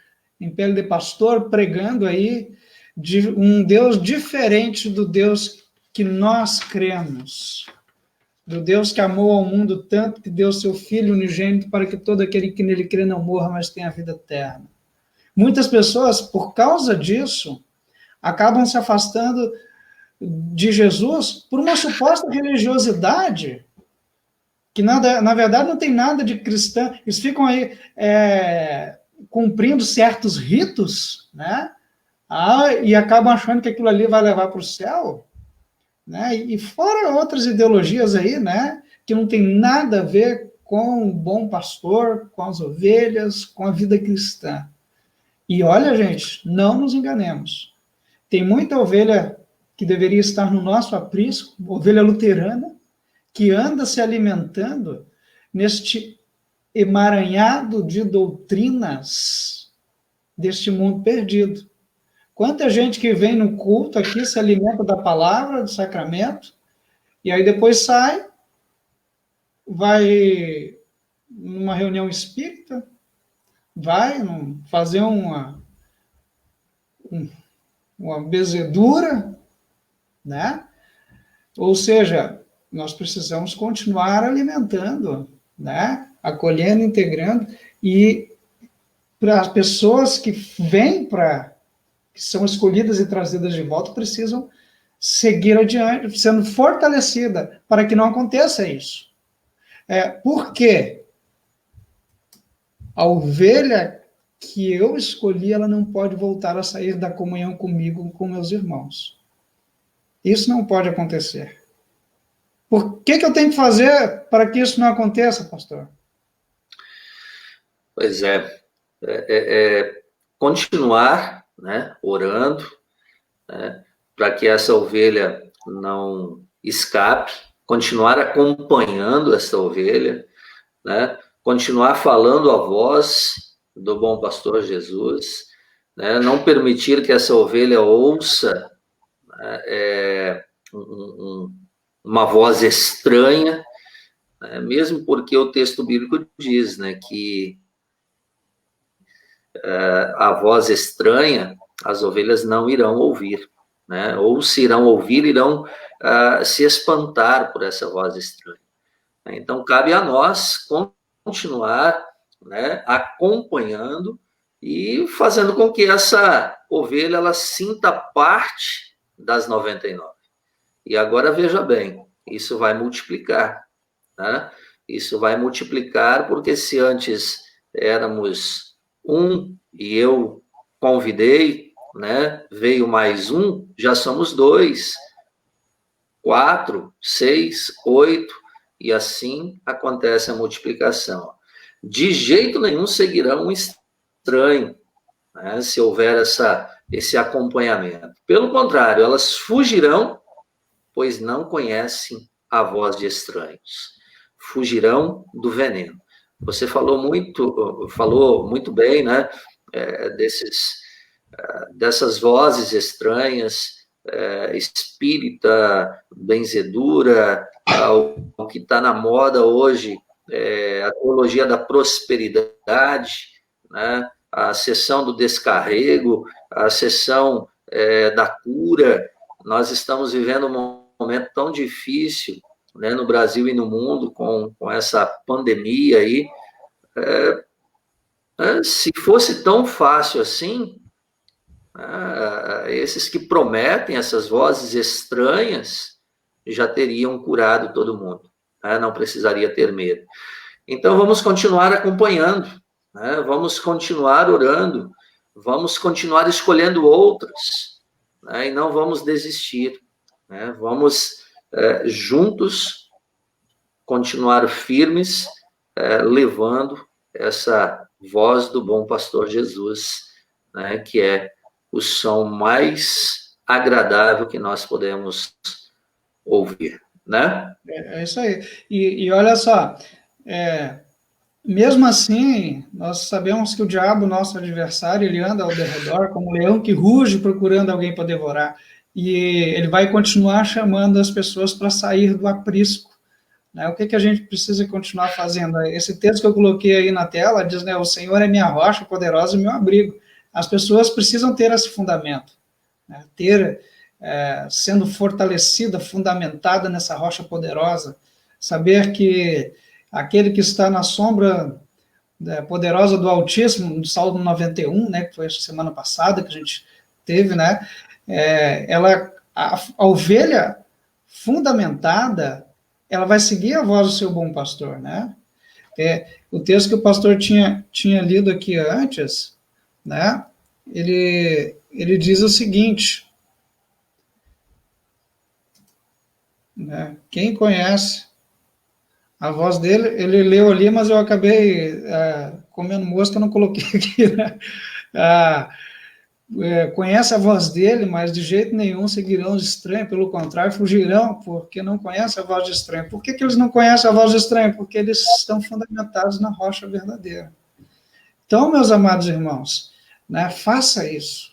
em pele de pastor, pregando aí de um Deus diferente do Deus que nós cremos. Do Deus que amou ao mundo tanto que deu seu Filho unigênito para que todo aquele que nele crê não morra, mas tenha a vida eterna. Muitas pessoas, por causa disso, acabam se afastando de Jesus por uma suposta religiosidade, que na verdade não tem nada de cristã. Eles ficam aí cumprindo certos ritos, né? E acabam achando que aquilo ali vai levar para o céu, né? E fora outras ideologias aí, né? Que não tem nada a ver com o bom pastor, com as ovelhas, com a vida cristã. E olha, gente, não nos enganemos. Tem muita ovelha que deveria estar no nosso aprisco, ovelha luterana, que anda se alimentando neste emaranhado de doutrinas deste mundo perdido. Quanta gente que vem no culto aqui se alimenta da palavra, do sacramento, e aí depois sai, vai numa reunião espírita, vai fazer uma benzedura, né? Ou seja, nós precisamos continuar alimentando, né? Acolhendo, integrando, e para as pessoas que vêm que são escolhidas e trazidas de volta, precisam seguir adiante, sendo fortalecida para que não aconteça isso. Por quê? A ovelha que eu escolhi, ela não pode voltar a sair da comunhão comigo, com meus irmãos. Isso não pode acontecer. Por que eu tenho que fazer para que isso não aconteça, pastor? Pois continuar, né, orando, né, para que essa ovelha não escape, continuar acompanhando essa ovelha, né, continuar falando a voz do bom pastor Jesus, né, não permitir que essa ovelha ouça, né, uma voz estranha, né, mesmo porque o texto bíblico diz, né, que a voz estranha as ovelhas não irão ouvir, né, ou se irão ouvir, irão se espantar por essa voz estranha. Então, cabe a nós continuar, né, acompanhando e fazendo com que essa ovelha ela sinta parte das 99. E agora veja bem, isso vai multiplicar, né? Isso vai multiplicar porque se antes éramos um e eu convidei, né? Veio mais um, já somos 2, 4, 6, 8 e assim acontece a multiplicação. De jeito nenhum seguirão um estranho, né, se houver esse acompanhamento. Pelo contrário, elas fugirão, pois não conhecem a voz de estranhos. Fugirão do veneno. Você falou muito bem, né, dessas vozes estranhas, espírita, benzedura, o que está na moda hoje, a teologia da prosperidade, né, a sessão do descarrego, a sessão da cura. Nós estamos vivendo um momento tão difícil, né, no Brasil e no mundo, com essa pandemia aí. Se fosse tão fácil assim, esses que prometem essas vozes estranhas já teriam curado todo mundo, né? Não precisaria ter medo. Então, vamos continuar acompanhando, né? Vamos continuar orando, vamos continuar escolhendo outras, né? E não vamos desistir, né? Vamos juntos continuar firmes, levando essa voz do bom pastor Jesus, né? Que é o som mais agradável que nós podemos ouvir, né? É isso aí. E olha só, mesmo assim, nós sabemos que o diabo, nosso adversário, ele anda ao derredor como um leão que ruge procurando alguém para devorar. E ele vai continuar chamando as pessoas para sair do aprisco, né? O que a gente precisa continuar fazendo? Esse texto que eu coloquei aí na tela diz, né, o Senhor é minha rocha poderosa e meu abrigo. As pessoas precisam ter esse fundamento, né? Sendo fortalecida, fundamentada nessa rocha poderosa, saber que aquele que está na sombra poderosa do Altíssimo, do Salmo 91, né, que foi essa semana passada que a gente teve, né, a ovelha fundamentada, ela vai seguir a voz do seu bom pastor, né? O texto que o pastor tinha lido aqui antes, né, ele diz o seguinte, né, quem conhece a voz dele, ele leu ali, mas eu acabei comendo mosca, eu não coloquei aqui, né? Conhece a voz dele, mas de jeito nenhum seguirão os estranhos, pelo contrário, fugirão, porque não conhecem a voz de estranho. Por que eles não conhecem a voz de estranho? Porque eles estão fundamentados na rocha verdadeira. Então, meus amados irmãos, né, faça isso.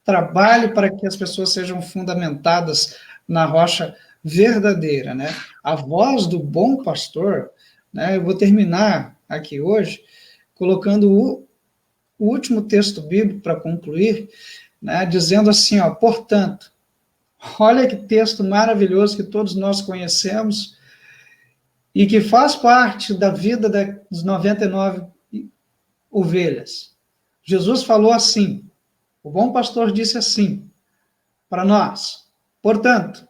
Trabalhe para que as pessoas sejam fundamentadas na rocha verdadeira, né? A voz do bom pastor, né? Eu vou terminar aqui hoje colocando o último texto bíblico para concluir, né? Dizendo assim, ó, portanto, olha que texto maravilhoso que todos nós conhecemos e que faz parte da vida das 99 ovelhas. Jesus falou assim, o bom pastor disse assim para nós, portanto,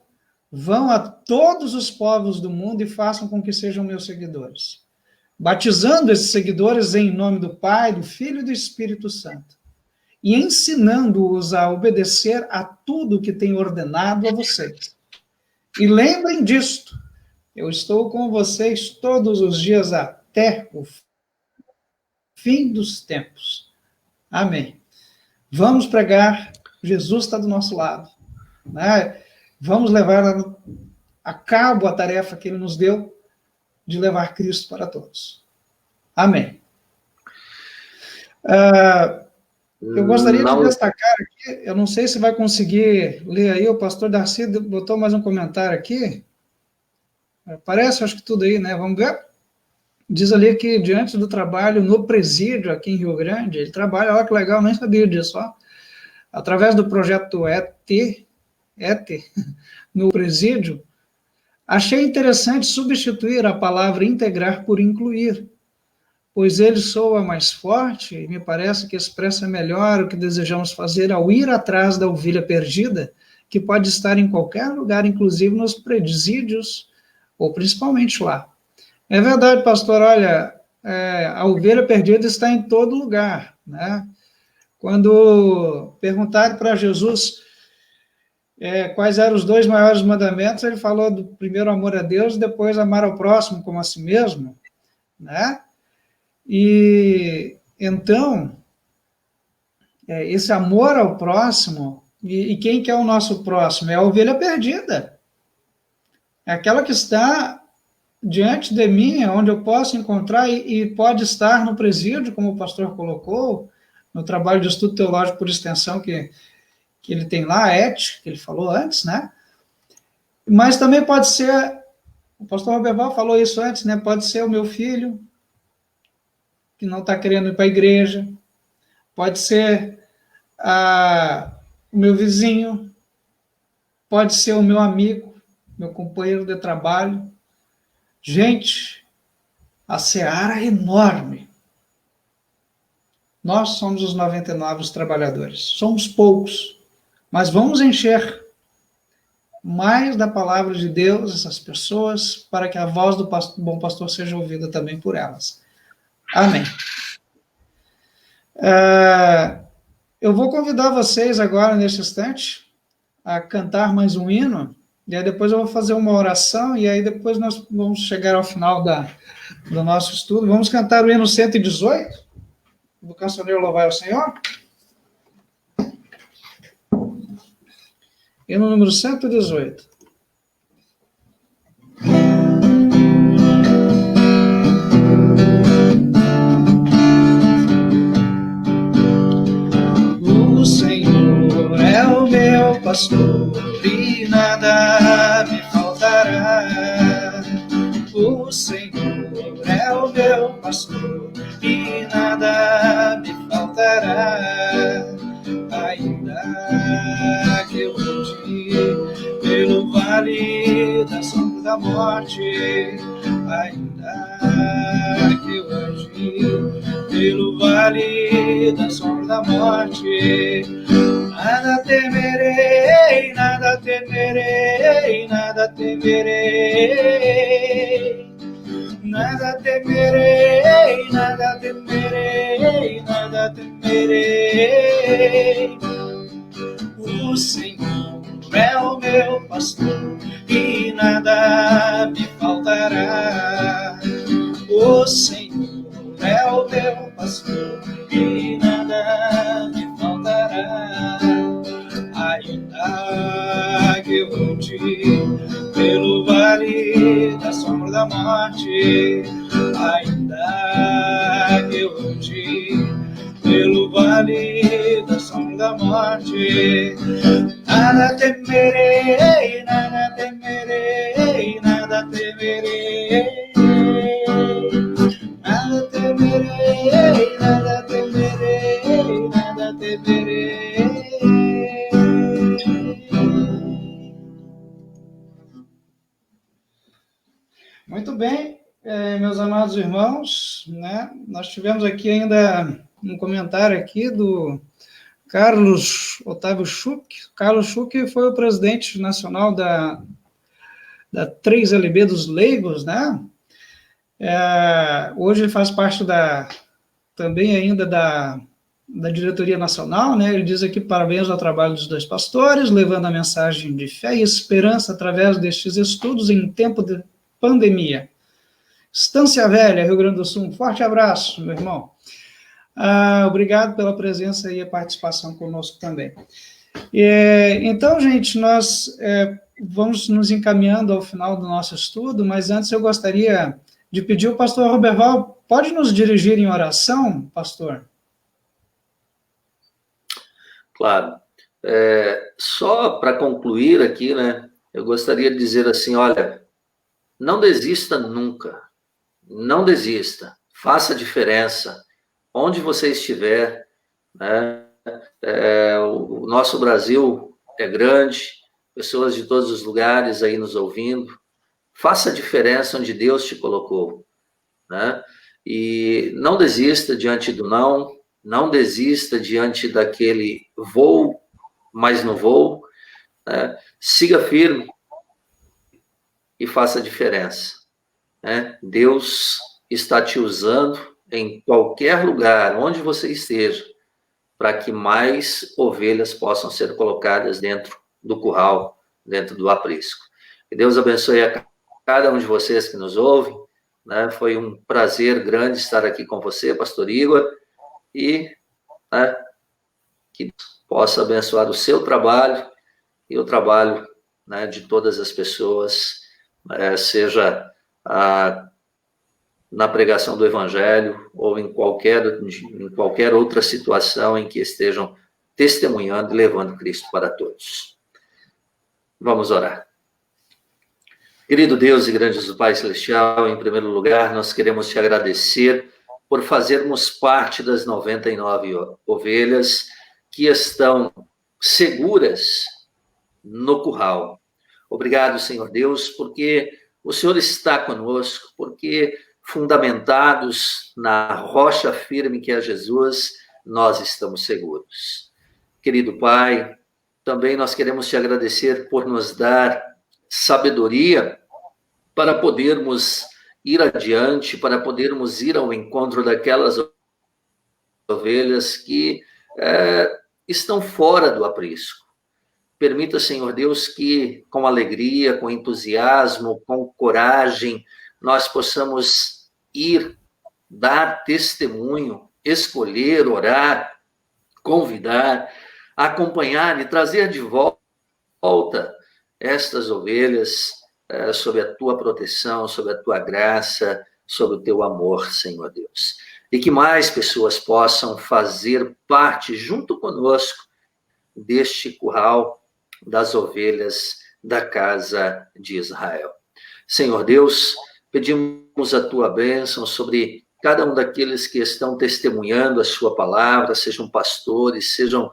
vão a todos os povos do mundo e façam com que sejam meus seguidores, batizando esses seguidores em nome do Pai, do Filho e do Espírito Santo, e ensinando-os a obedecer a tudo que tenho ordenado a vocês. E lembrem disto, eu estou com vocês todos os dias até o fim dos tempos. Amém. Vamos pregar, Jesus está do nosso lado, né? Vamos levar a cabo a tarefa que ele nos deu de levar Cristo para todos. Amém. Eu gostaria de destacar aqui, eu não sei se vai conseguir ler aí, o pastor Darcy botou mais um comentário aqui. Aparece, acho que tudo aí, né? Vamos ver? Diz ali que diante do trabalho no presídio aqui em Rio Grande, ele trabalha, olha que legal, nem sabia disso, ó. Através do projeto ET, no presídio, achei interessante substituir a palavra integrar por incluir, pois ele soa mais forte e me parece que expressa melhor o que desejamos fazer ao ir atrás da ovelha perdida, que pode estar em qualquer lugar, inclusive nos presídios, ou principalmente lá. É verdade, pastor, olha, a ovelha perdida está em todo lugar, né? Quando perguntaram para Jesus quais eram os 2 maiores mandamentos, ele falou do primeiro amor a Deus, depois amar ao próximo como a si mesmo, né? E então, esse amor ao próximo, e quem que é o nosso próximo? É a ovelha perdida. É aquela que está diante de mim, onde eu posso encontrar, e pode estar no presídio, como o pastor colocou, no trabalho de estudo teológico por extensão que ele tem lá, a ET, que ele falou antes, né? Mas também pode ser, o pastor Roberval falou isso antes, né? Pode ser o meu filho, que não está querendo ir para a igreja, pode ser o meu vizinho, pode ser o meu amigo, meu companheiro de trabalho. Gente, a seara é enorme. Nós somos os 99 trabalhadores. Somos poucos, mas vamos encher mais da palavra de Deus essas pessoas para que a voz do bom pastor seja ouvida também por elas. Amém. Eu vou convidar vocês agora, neste instante, a cantar mais um hino, e aí depois eu vou fazer uma oração, e aí depois nós vamos chegar ao final do nosso estudo. Vamos cantar o hino 118, do cancioneiro Louvai ao Senhor. Hino número 118. O Senhor é o meu pastor e nada me faltará. O Senhor é o meu pastor e nada me faltará. Ainda que eu ande pelo vale da sombra da morte, ainda que eu andi pelo vale da sombra da morte, nada temerei, nada temerei, nada temerei. Nada temerei, nada temerei, nada temerei. O Senhor é o meu pastor e nada me faltará. O Senhor é o meu pastor e nada me faltará. Ainda que eu ande pelo vale da sombra da morte, ainda que eu ande pelo vale da sombra da morte, nada temerei, nada temerei, nada temerei. Nada temerei, nada temerei, nada temerei. Muito bem, meus amados irmãos, né? Nós tivemos aqui ainda um comentário aqui do Carlos Otávio Schuch. Carlos Schuch foi o presidente nacional da 3LB dos Leigos, né? Hoje ele faz parte também ainda da diretoria nacional, né? Ele diz aqui parabéns ao trabalho dos dois pastores, levando a mensagem de fé e esperança através destes estudos em tempo de pandemia. Estância Velha, Rio Grande do Sul, um forte abraço, meu irmão. Obrigado pela presença e a participação conosco também. Então, gente, nós vamos nos encaminhando ao final do nosso estudo, mas antes eu gostaria de pedir ao pastor Roberval, pode nos dirigir em oração, pastor? Claro. Só para concluir aqui, né, eu gostaria de dizer assim, olha, não desista nunca, não desista, faça a diferença, onde você estiver, né, o nosso Brasil é grande, pessoas de todos os lugares aí nos ouvindo, faça a diferença onde Deus te colocou, né, e não desista diante do não, não desista diante daquele voo, mas no voo, né, siga firme, e faça a diferença, né? Deus está te usando em qualquer lugar, onde você esteja, para que mais ovelhas possam ser colocadas dentro do curral, dentro do aprisco. Que Deus abençoe a cada um de vocês que nos ouvem, né? Foi um prazer grande estar aqui com você, pastor Igor, e né, que possa abençoar o seu trabalho e o trabalho, né, de todas as pessoas, seja na pregação do Evangelho ou em qualquer outra situação em que estejam testemunhando e levando Cristo para todos. Vamos orar. Querido Deus e grande Pai Celestial, em primeiro lugar, nós queremos te agradecer por fazermos parte das 99 ovelhas que estão seguras no curral. Obrigado, Senhor Deus, porque o Senhor está conosco, porque fundamentados na rocha firme que é Jesus, nós estamos seguros. Querido Pai, também nós queremos te agradecer por nos dar sabedoria para podermos ir adiante, para podermos ir ao encontro daquelas ovelhas que estão fora do aprisco. Permita, Senhor Deus, que com alegria, com entusiasmo, com coragem, nós possamos ir, dar testemunho, escolher, orar, convidar, acompanhar e trazer de volta estas ovelhas sob a tua proteção, sob a tua graça, sob o teu amor, Senhor Deus. E que mais pessoas possam fazer parte, junto conosco, deste curral das ovelhas da casa de Israel. Senhor Deus, pedimos a tua bênção sobre cada um daqueles que estão testemunhando a sua palavra, sejam pastores, sejam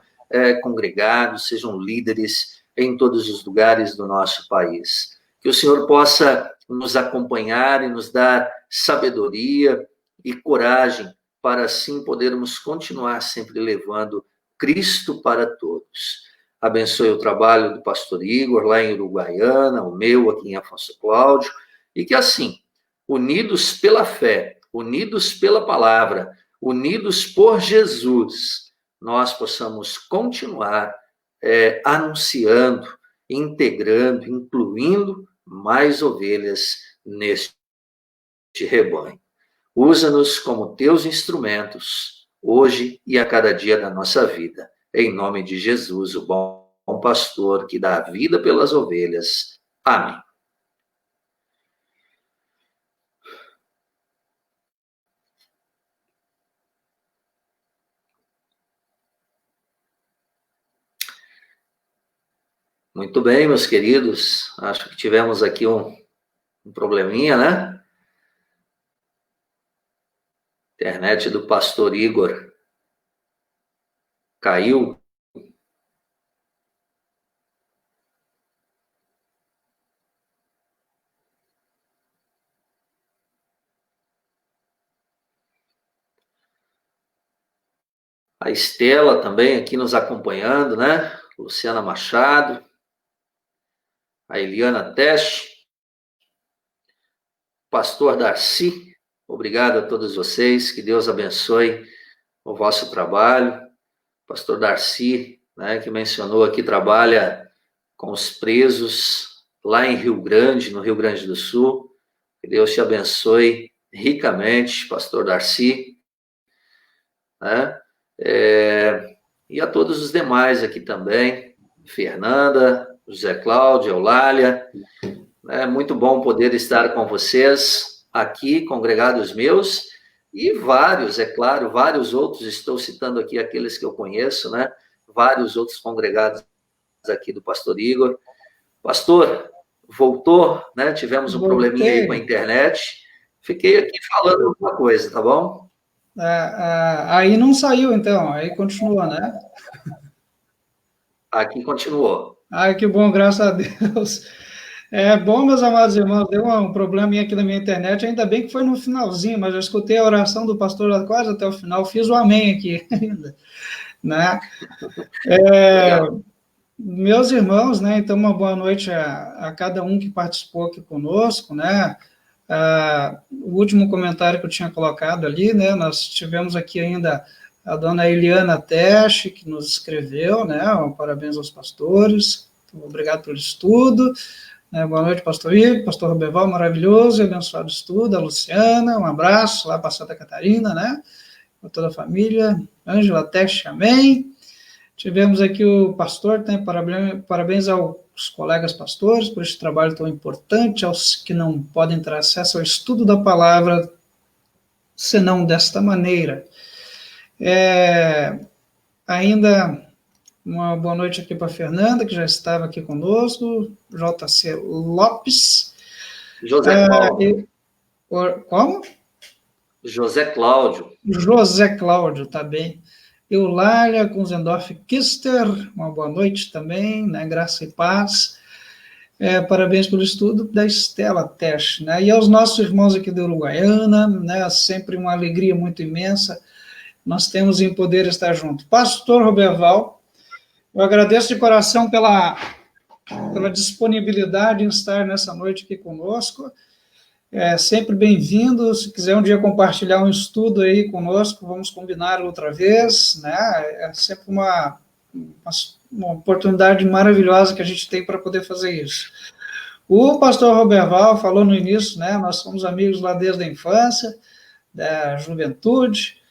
congregados, sejam líderes em todos os lugares do nosso país. Que o Senhor possa nos acompanhar e nos dar sabedoria e coragem para assim podermos continuar sempre levando Cristo para todos. Abençoe o trabalho do pastor Igor lá em Uruguaiana, o meu aqui em Afonso Cláudio, e que assim, unidos pela fé, unidos pela palavra, unidos por Jesus, nós possamos continuar anunciando, integrando, incluindo mais ovelhas neste rebanho. Usa-nos como teus instrumentos, hoje e a cada dia da nossa vida. Em nome de Jesus, o bom pastor que dá a vida pelas ovelhas. Amém. Muito bem, meus queridos. Acho que tivemos aqui um probleminha, né? Internet do pastor Igor caiu. A Estela também aqui nos acompanhando, né? Luciana Machado. A Eliana Tesch. Pastor Darcy. Obrigado a todos vocês. Que Deus abençoe o vosso trabalho. Pastor Darcy, né, que mencionou aqui, trabalha com os presos lá em Rio Grande, no Rio Grande do Sul. Que Deus te abençoe ricamente, pastor Darcy. Né? E a todos os demais aqui também, Fernanda, José Cláudio, Eulália. É muito bom poder estar com vocês aqui, congregados meus, e vários, é claro, vários outros, estou citando aqui aqueles que eu conheço, né? Vários outros congregados aqui do pastor Igor. Pastor, voltou, né? Tivemos um probleminha aí com a internet. Fiquei aqui falando alguma coisa, tá bom? Aí não saiu, então, aí continua, né? Aqui continuou. Ai, que bom, graças a Deus. É bom, meus amados irmãos, deu um probleminha aqui na minha internet, ainda bem que foi no finalzinho, mas eu escutei a oração do pastor quase até o final, fiz o amém aqui ainda, né? Meus irmãos, né, então uma boa noite a cada um que participou aqui conosco, né? O último comentário que eu tinha colocado ali, né, nós tivemos aqui ainda a dona Eliana Tesch, que nos escreveu, né, parabéns aos pastores, obrigado pelo estudo. Boa noite, pastor Igor, pastor Roberval, maravilhoso e abençoado estudo, a Luciana, um abraço lá para Santa Catarina, né, para toda a família, Ângela Tesch, amém. Tivemos aqui o pastor, né, parabéns aos colegas pastores por este trabalho tão importante, aos que não podem ter acesso ao estudo da palavra, senão desta maneira. Ainda uma boa noite aqui para a Fernanda, que já estava aqui conosco, JC Lopes. José Cláudio. Como? José Cláudio. José Cláudio, tá bem. Eulália Kunzendorf Kister, uma boa noite também, né? Graça e paz. Parabéns pelo estudo da Estela Tesch, né? E aos nossos irmãos aqui da Uruguaiana, né? Sempre uma alegria muito imensa nós temos em poder estar junto. Pastor Roberval, eu agradeço de coração pela disponibilidade em estar nessa noite aqui conosco. Sempre bem-vindo. Se quiser um dia compartilhar um estudo aí conosco, vamos combinar outra vez, né? É sempre uma oportunidade maravilhosa que a gente tem para poder fazer isso. O pastor Roberval falou no início, né? Nós somos amigos lá desde a infância, da juventude.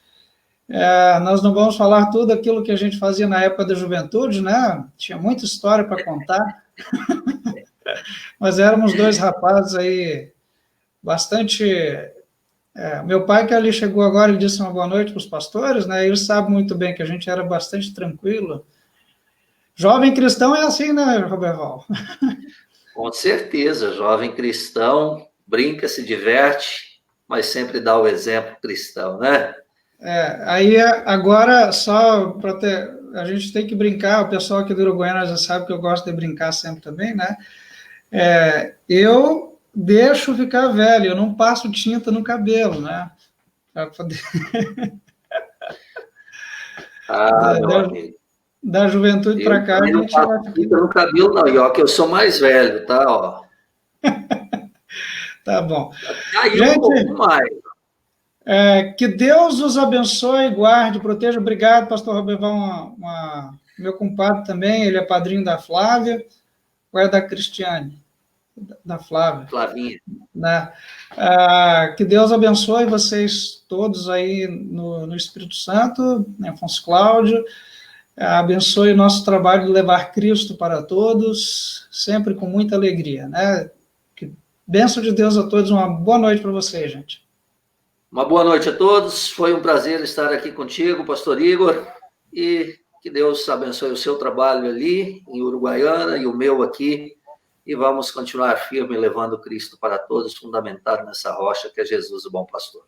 Nós não vamos falar tudo aquilo que a gente fazia na época da juventude, né? Tinha muita história para contar, mas éramos dois rapazes aí bastante... meu pai, que ali chegou agora, ele disse uma boa noite para os pastores, né? Ele sabe muito bem que a gente era bastante tranquilo. Jovem cristão é assim, né, Roberval? Com certeza, jovem cristão brinca, se diverte, mas sempre dá o exemplo cristão, né? Aí agora, só para ter... A gente tem que brincar, o pessoal aqui do Uruguaiana já sabe que eu gosto de brincar sempre também, né? Eu deixo ficar velho, eu não passo tinta no cabelo, né? Para poder... Meu amigo. Da juventude para cá, a gente não passo tinta no cabelo, não. E ó, que eu sou mais velho, tá? Ó. Tá bom. Aí gente, um pouco mais. Que Deus os abençoe, guarde, proteja. Obrigado, pastor Robevão, meu compadre também, ele é padrinho da Flávia, ou é da Cristiane? Da Flávia. Flavinha. Né? Que Deus abençoe vocês todos aí no Espírito Santo, né, Afonso Cláudio, abençoe o nosso trabalho de levar Cristo para todos, sempre com muita alegria, né? Que bênção de Deus a todos, uma boa noite para vocês, gente. Uma boa noite a todos, foi um prazer estar aqui contigo, pastor Igor, e que Deus abençoe o seu trabalho ali em Uruguaiana e o meu aqui, e vamos continuar firme levando Cristo para todos, fundamentado nessa rocha que é Jesus, o bom pastor.